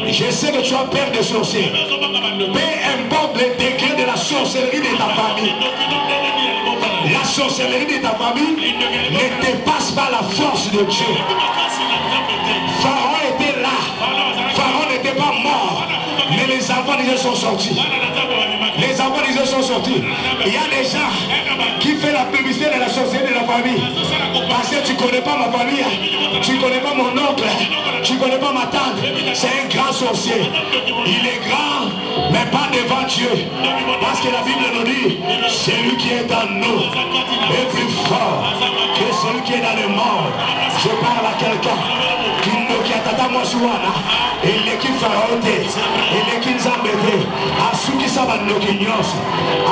Je sais que tu as peur des sorciers. Peu importe le degré de la sorcellerie de ta famille. La sorcellerie de ta famille ne dépasse pas la force de Dieu. Pharaon était là. Pharaon n'était pas mort. Mais les enfants d'Israël sont sortis. Les enfants d'Israël sont sortis. Il y a des gens qui font la publicité de la sorcellerie de la famille. Parce que tu ne connais pas ma famille. Tu ne connais pas mon oncle. Tu ne connais pas ma tante. C'est un grand sorcier. Il est grand, mais pas devant Dieu. Parce que la Bible nous dit, celui qui est en nous est plus fort que celui qui est dans le monde. Je parle à quelqu'un qui attend moi sur moi. Et l'équipe Pharaoté. Et l'équipe Zambété. À ceux qui savent nos guignos.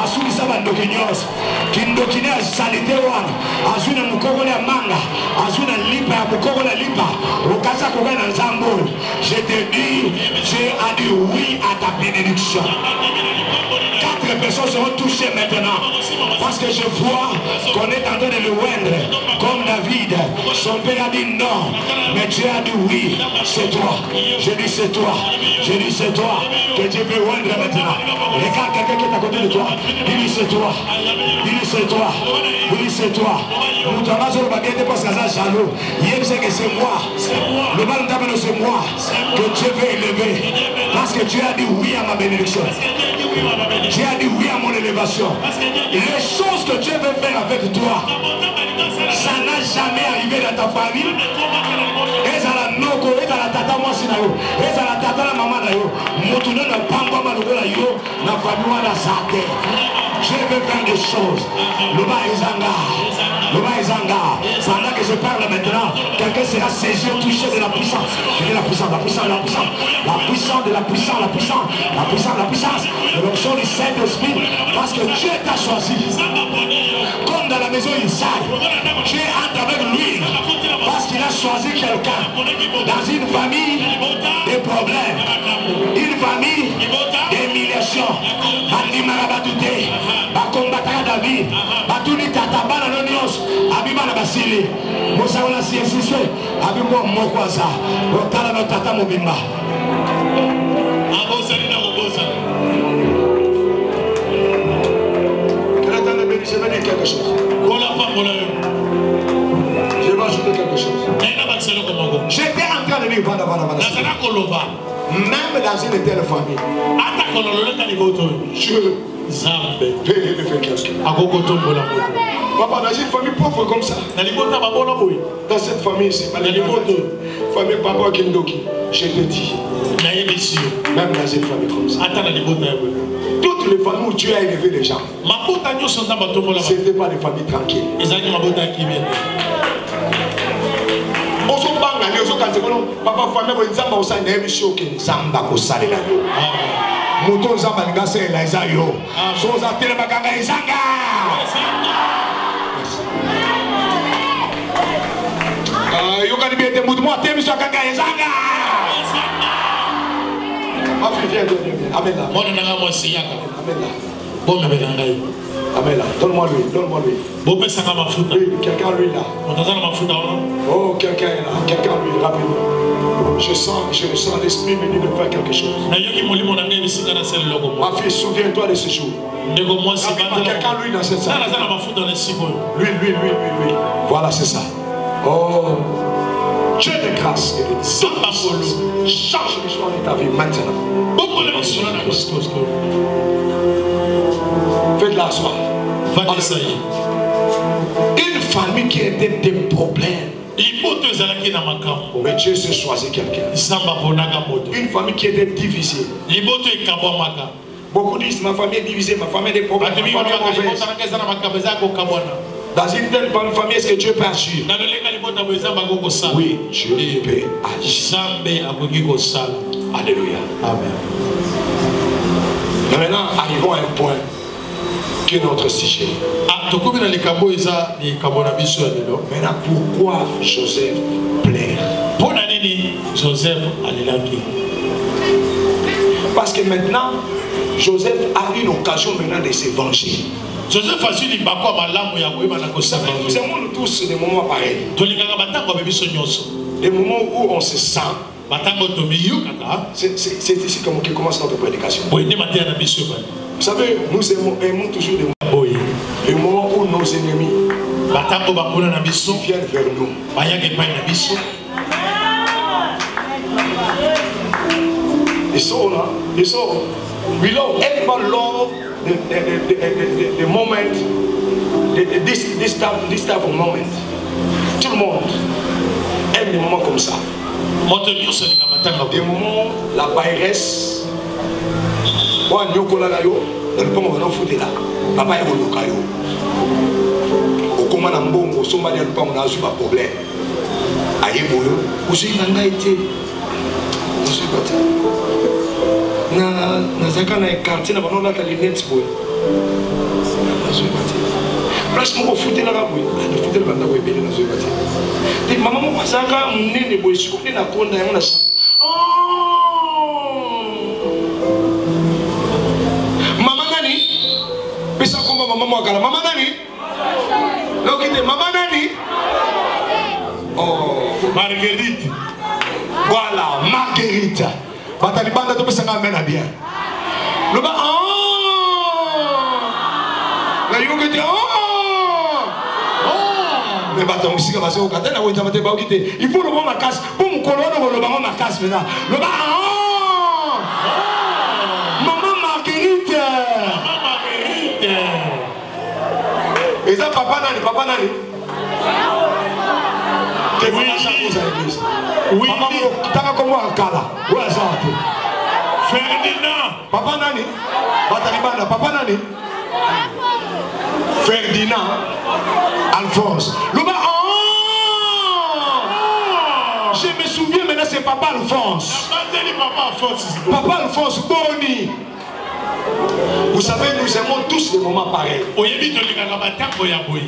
À ceux qui savent nos guignos. Qui nous guignent à salité one. À ceux qui nous connaissent à manga. À ceux qui nous lipa. À ceux qui lipa. Au cas où on est dans Zambo. Je te dis, Dieu a dit oui à ta bénédiction. 4 personnes seront touchées maintenant. Parce que je vois qu'on est en train de le oindre. Comme David. Son père a dit non. Mais Dieu a dit oui. C'est toi. Je dis c'est toi. Je dis c'est toi. Que Dieu veut oindre maintenant. Regarde quelqu'un qui est à côté de toi. Dis c'est toi. Dis c'est toi. Dis c'est toi. Nous t'avons sur le baguette parce que c'est jaloux. Il sait que c'est moi. Le mal d'abord c'est moi. Que Dieu veut élever. Parce que Dieu a dit oui à ma bénédiction. Dieu a dit oui à mon élévation. Les choses que Dieu veut faire avec toi, ça n'a jamais arrivé dans ta famille. Et ça la noko, et ça la tata moi si na yo, et ça la tata la maman na yo. Motuno na pamba maloko la yo, na famille na sate. Dieu veut faire des choses. Le bas Ezanga. Le bas Ezanga. Pendant que je parle maintenant, quelqu'un sera saisi au toucher de la puissance. Je dis la puissance, la puissance, la puissance. La puissance de la puissance, la puissance. La puissance, la puissance. De l'onction du Saint-Esprit. Parce que Dieu t'a choisi. Comme dans la maison Isaac. Dieu entre avec lui. Parce qu'il a choisi quelqu'un. Dans une famille de problèmes. Une famille d'humiliation. Bakombataka David, batuni tatabana nonios, abimana basili, mosawala siesiswe, abimbo mokwaza, otala no tata mobimba. Abosali na obosa. Je vais dire quelque chose. Je vais ajouter quelque chose. J'étais en train de dire même dans une telle famille, Dieu peut élever quelqu'un. Papa, dans une famille pauvre comme ça, dans cette famille ici, famille Papa Kindoki, je te dis, même dans une famille comme ça, toutes les familles où Dieu a élevé les gens, ce n'était pas des familles tranquilles. Papa famille nzamba osana ebiso ke nzamba ko salela yo moto nzamba ngase la izayo so za tele bakanga izanga yo kani biete mutu mo temiso kanga izanga afi viens amen là mon nanga mo siyaka amen là bon me benanga amen là donne-moi lui bon mais ça va foutre quelqu'un lui là on t'entend ma foutre oh quelqu'un est là quelqu'un lui rapidement je ressens l'esprit venu de faire quelque chose ma fille souviens-toi de ce jour quelqu'un lui dans cette salle lui voilà c'est ça oh Dieu de grâce et de change l'histoire de ta vie maintenant faites la soirée. Une famille qui était des problèmes. Mais Dieu s'est choisi quelqu'un. Une famille qui était divisée. Beaucoup disent ma famille est divisée, ma famille a des problèmes. Dans une telle famille, est-ce que Dieu peut agir? Oui, Dieu peut agir. Alléluia. Amen. Maintenant, arrivons à un point qui est notre sujet. Maintenant, pourquoi Joseph pleure? Parce que maintenant, Joseph a une occasion maintenant de se venger. Joseph a su nous aimons tous des moments pareils. Des moments où on se sent. C'est ici qui commence notre prédication. Vous savez, nous aimons toujours des moments où nos ennemis viennent vers nous. We love everybody love the moment, this type of moment. Tout le monde aime des moments comme ça. Des moments, la baïresse, on nyokola yo, on peut m'en foutre là. Papa est au locayo. Au comment on mbongo, somba dia pas on a eu pas problème. Aïe boyo, aussi nanga été. Na zaka na quartier na banona ta lunette boy. Place mon foutre là boy. Le foutre le banda boy beli na zo bati. Ti maman mo zaka munene boy sikoni na konda yango na. Mama nani? Pesa komba mama mo akala. Mama nani? Lokite mama nani? Oh, Marguerite. Voilà, Marguerite. Batalibanda to pesanga mena bien. Le ba la yoga dit mais baton aussi comme ça au katana ou t'as pas quitté. Il faut le bon ma casse pour me colonner le bon ma casse maintenant. Le ba maman Marguerite. Maman Marguerite. Et ça papa nani? Oui, oui, maman, t'as comment un kala? Où est-ce que Ferdinand. Papa nani? Batalibanda, papa nani? Ferdinand. Alphonse. Le bas. Je me souviens maintenant, c'est papa Alphonse. Papa Alphonse, Boni. Vous savez, nous aimons tous les moments pareils.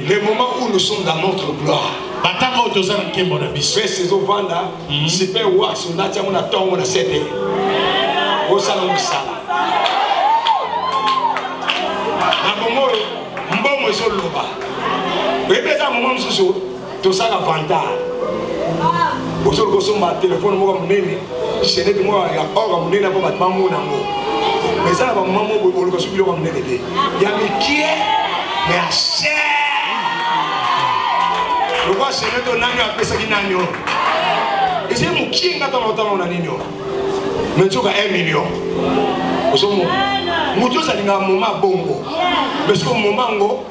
Les moments où nous sommes dans notre gloire. C'est au Vanda, c'est pas où on a on a tant on a cédé. Au salon sala. Na bongo, mbongo ezoloba. Bébé za moment mususu, to sala Vanda. Bozolo kosomba téléphone moko munene, chenette moko ya or munene ko batmamu nango. Mais ça va maman on le consume le munene té. Ya mikie, mais à cher. Le roi c'est le nani a pesa kinanyo. Et c'est mon qui ngata lotalo na ninyo. Mais tu as 1 million. Osomo. Muto ça linga moma bongo. Parce que moma ngo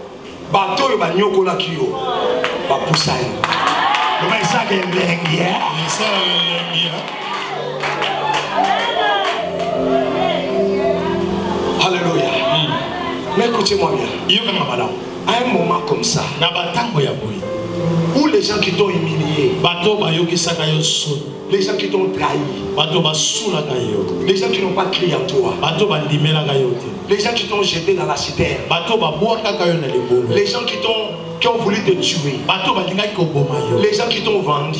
bato yo banyoko la kiyo. Ba pusai. Le mai ça que lengia. Ça lengia. Alléluia. Mais écoutez-moi bien. Yo kama bala. À un moment comme ça. Na batango ya boy. Où les gens qui t'ont humilié, Les gens qui t'ont trahi. Les gens qui n'ont pas crié en toi. Les gens qui t'ont jeté dans la citerne. Les gens qui ont voulu te tuer. Les gens qui t'ont vendu.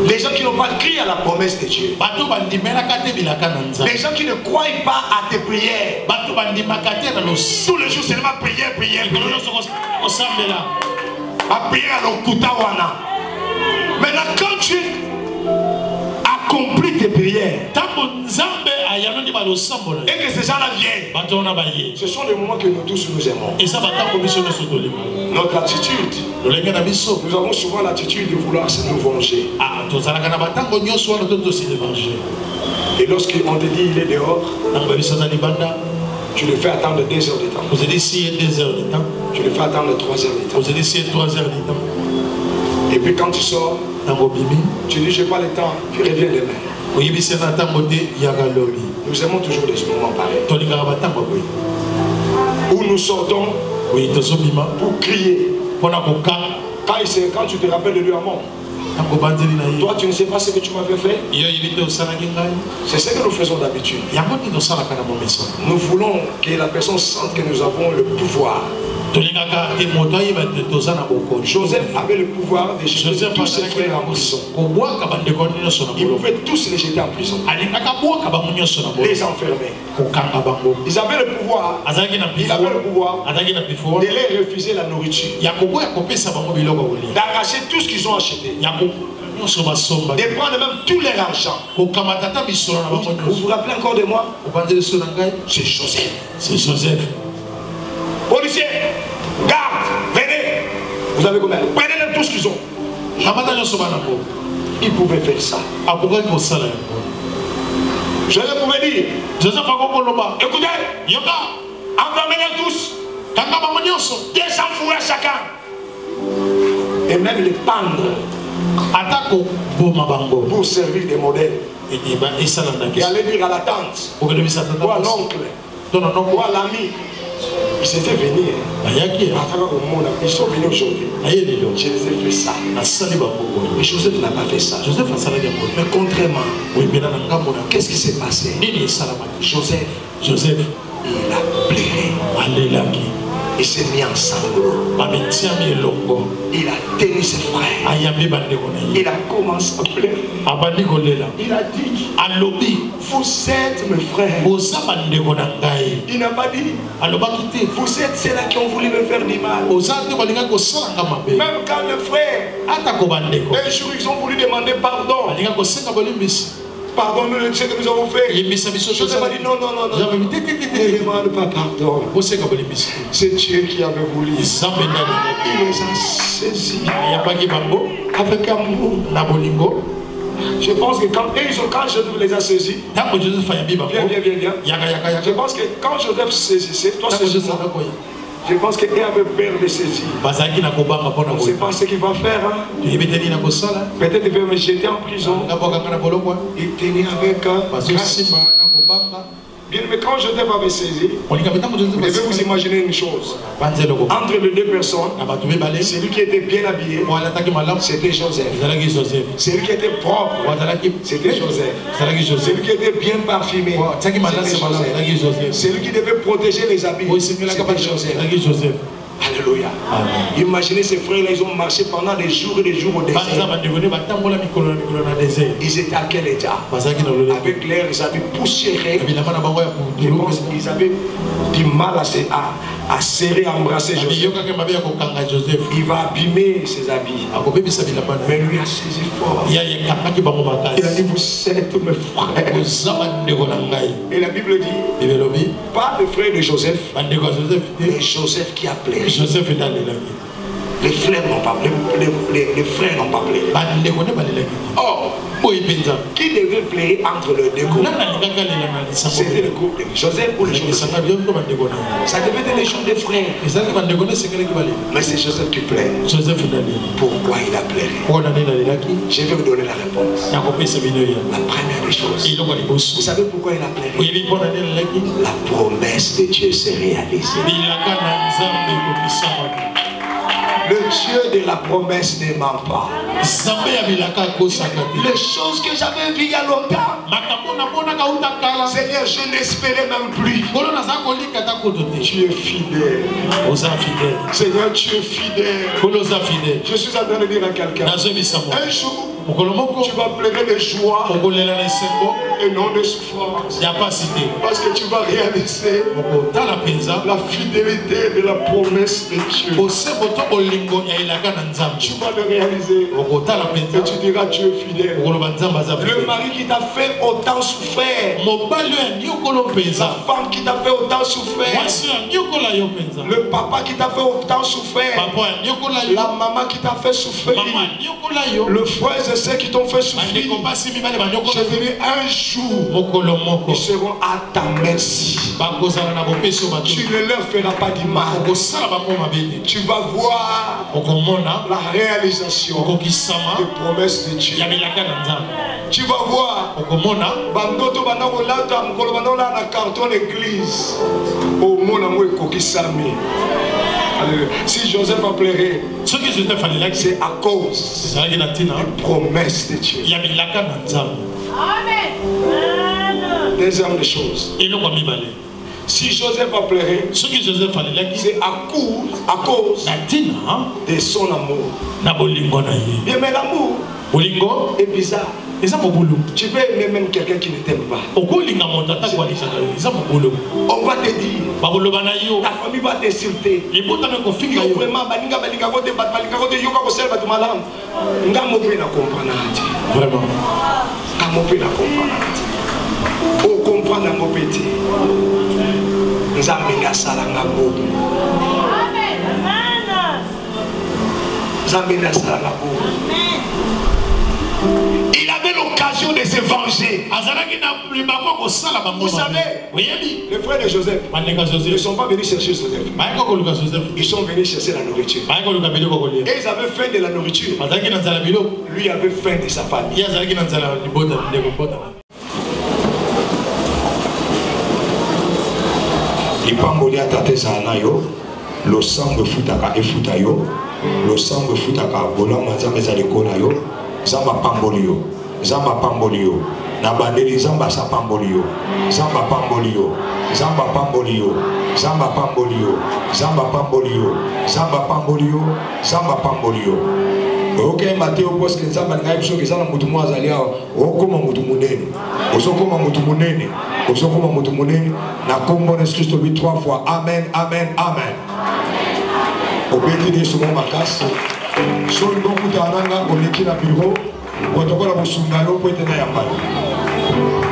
Les gens qui n'ont pas crié à la promesse de Dieu. Les gens qui ne croient pas à tes prières. Tous les jours seulement prière, prière, prière. À prier à l'Okutawana. Maintenant quand tu accomplis tes prières et que ces gens-là viennent, ce sont les moments que nous tous nous aimons. Notre attitude, nous avons souvent l'attitude de vouloir nous venger. Et lorsqu'on te dit il est dehors, tu le fais attendre 2 heures de temps. Tu le fais attendre 3 heures de temps. Et puis quand tu sors, tu dis je n'ai pas le temps, tu reviens demain. Nous aimons toujours des moments pareils. Où nous sortons pour crier. Quand tu te rappelles de lui à mort. Toi, tu ne sais pas ce que tu m'avais fait. C'est ce que nous faisons d'habitude. Nous voulons que la personne sente que nous avons le pouvoir. Joseph avait le pouvoir de jeter tous ses frères en prison. Il pouvait tous les jeter en prison. Les enfermer. Ils avaient le pouvoir. Il avait le pouvoir de les refuser la nourriture. D'arracher tout ce qu'ils ont acheté. De prendre même tout leur argent. Vous vous rappelez encore de moi? C'est Joseph. C'est Joseph. Policiers, garde, venez. Vous avez combien? Prenez tout ce qu'ils ont. Ils pouvaient faire ça. Je pouvais dire, écoutez, enfermez-les tous. 200 fourrés chacun. Et même les pendre pour servir des modèles. Et aller dire à la tante, ou à l'oncle, ou à l'ami. Ils étaient venus. Ils sont venus aujourd'hui. Je les ai fait ça. Mais Joseph n'a pas fait ça. Mais contrairement, qu'est-ce qui s'est passé? Joseph, il a pleuré. Il s'est mis ensemble. Il a tenu ses frères. Il a commencé à pleurer. Il a dit, vous êtes mes frères. Il n'a pas dit, vous êtes ceux-là qui ont voulu me faire du mal. Même quand les frères, un jour ils ont voulu demander pardon. Pardonne-nous de ce que nous avons fait. Joseph a dit non. Ne demande pas pardon. C'est Dieu qui avait voulu. Il les a saisis avec amour. Je pense que quand Joseph les a saisis, viens. Je pense que quand Joseph saisissait, toi saisis-moi. Je pense qu'il avait peur de saisir. On ne sait pas ce qu'il va faire. Peut-être qu'il va me jeter en prison. Il tenait avec un. Bien, mais quand Joseph avait saisi, vous devez vous imaginer une chose. Entre les deux personnes, celui qui était bien habillé, c'était Joseph. Celui qui était propre, c'était Joseph. Celui qui était bien parfumé, c'était Joseph. Celui qui devait protéger les habits, c'était Joseph. Alléluia. Imaginez ces frères-là, ils ont marché pendant des jours et des jours au désert. Ils étaient à quel état? Avec l'air, ils avaient poussiéré. Je pense qu'ils avaient du mal à serrer, à embrasser Joseph. Il va abîmer ses habits. Mais lui a saisi fort. Il a dit, vous êtes mes frères. Et la Bible dit, pas le frère de Joseph, mais Joseph qui a pleuré. Les frères n'ont pas pleuré. Or, qui devait pleurer entre les deux groupes? C'était le groupe de Joseph ou le Joseph. Ça devait être les gens des frères. Mais c'est Joseph qui pleure. Pourquoi il a pleuré? Je vais vous donner la réponse. La première des choses. Vous savez pourquoi il a pleuré? La promesse de Dieu s'est réalisée. Le Dieu de la promesse ne ment pas. Les choses que j'avais vues il y a longtemps, Seigneur, je n'espérais même plus. Tu es fidèle. Seigneur, tu es fidèle. Je suis en train de dire à quelqu'un, un jour, tu vas pleurer de joie et non de souffrance. Parce que tu vas réaliser la fidélité de la promesse de Dieu. Tu vas le réaliser. Et tu diras, tu es fidèle. Le mari qui t'a fait autant souffrir, la femme qui t'a fait autant souffrir, le papa qui t'a fait autant souffrir, la maman qui t'a fait souffrir, le frère et ceux qui t'ont fait souffrir, je dirais un jour, ils seront à ta merci. Tu ne leur feras pas du mal. Tu vas voir la réalisation des promesses de Dieu. Tu vas voir bandoto banakolata mukolo banola na carton église au mona mo ekokisami. Alléluia. Si Joseph a pleuré, Ce que je te fallait là, c'est à cause c'est la tina. des promesses de Dieu. Il y a mis la canne en zam. Deuxième des choses. Et l'on va m'y baler. Si Joseph a pleuré, Ce que Joseph fallait là, c'est à cause la tina, de son amour. na bolingo na ye. Bien, mais l'amour Bolingo, est bizarre. et ça mon boulot. Tu peux aimer même quelqu'un qui ne t'aime pas. Oko linga montata kwa lisa na ye. Ça mon boulot. On va te dire, Ba boulot bana yo. ta famille va t'insulter. Les bota me ko finga Yo yo. vraiment balinga kote balinga kote yoka ko selba tu malam. Ngamo pe na comprendre ati. Vraiment. Ngamo pe na comprendre ati. O comprendre ngo peti. Nzambe na sala ngabo. Nzambe na sala ngabo. Il avait l'occasion de se venger. Vous savez, les frères de Joseph ne sont pas venus chercher Joseph. Ils sont venus chercher la nourriture. Et ils avaient faim de la nourriture. Lui avait faim de sa famille. Ipamboli atate zanayo, lo sangue futaka efuta yo, lo sangue futaka bola manzambe za lekona yo, zamba pamboli yo, zamba pamboli yo, na bandeli zamba sa pamboli yo, zamba pamboli yo, zamba pamboli yo, zamba pamboli yo, zamba pamboli yo, zamba pamboli yo, zamba pamboli yo. Ok, Matteo, parce que Nzamba n'a pas besoin de mutu mwa zalia, okoma mutu munene, osokoma mutu munene, osokoma mutu munene, na kombo na Christ lui 3 fois. Amen, amen, amen. Obéti de somo makasi. Sol boku taranga oleki na bureau, otokola musunga yo kwete na yambali.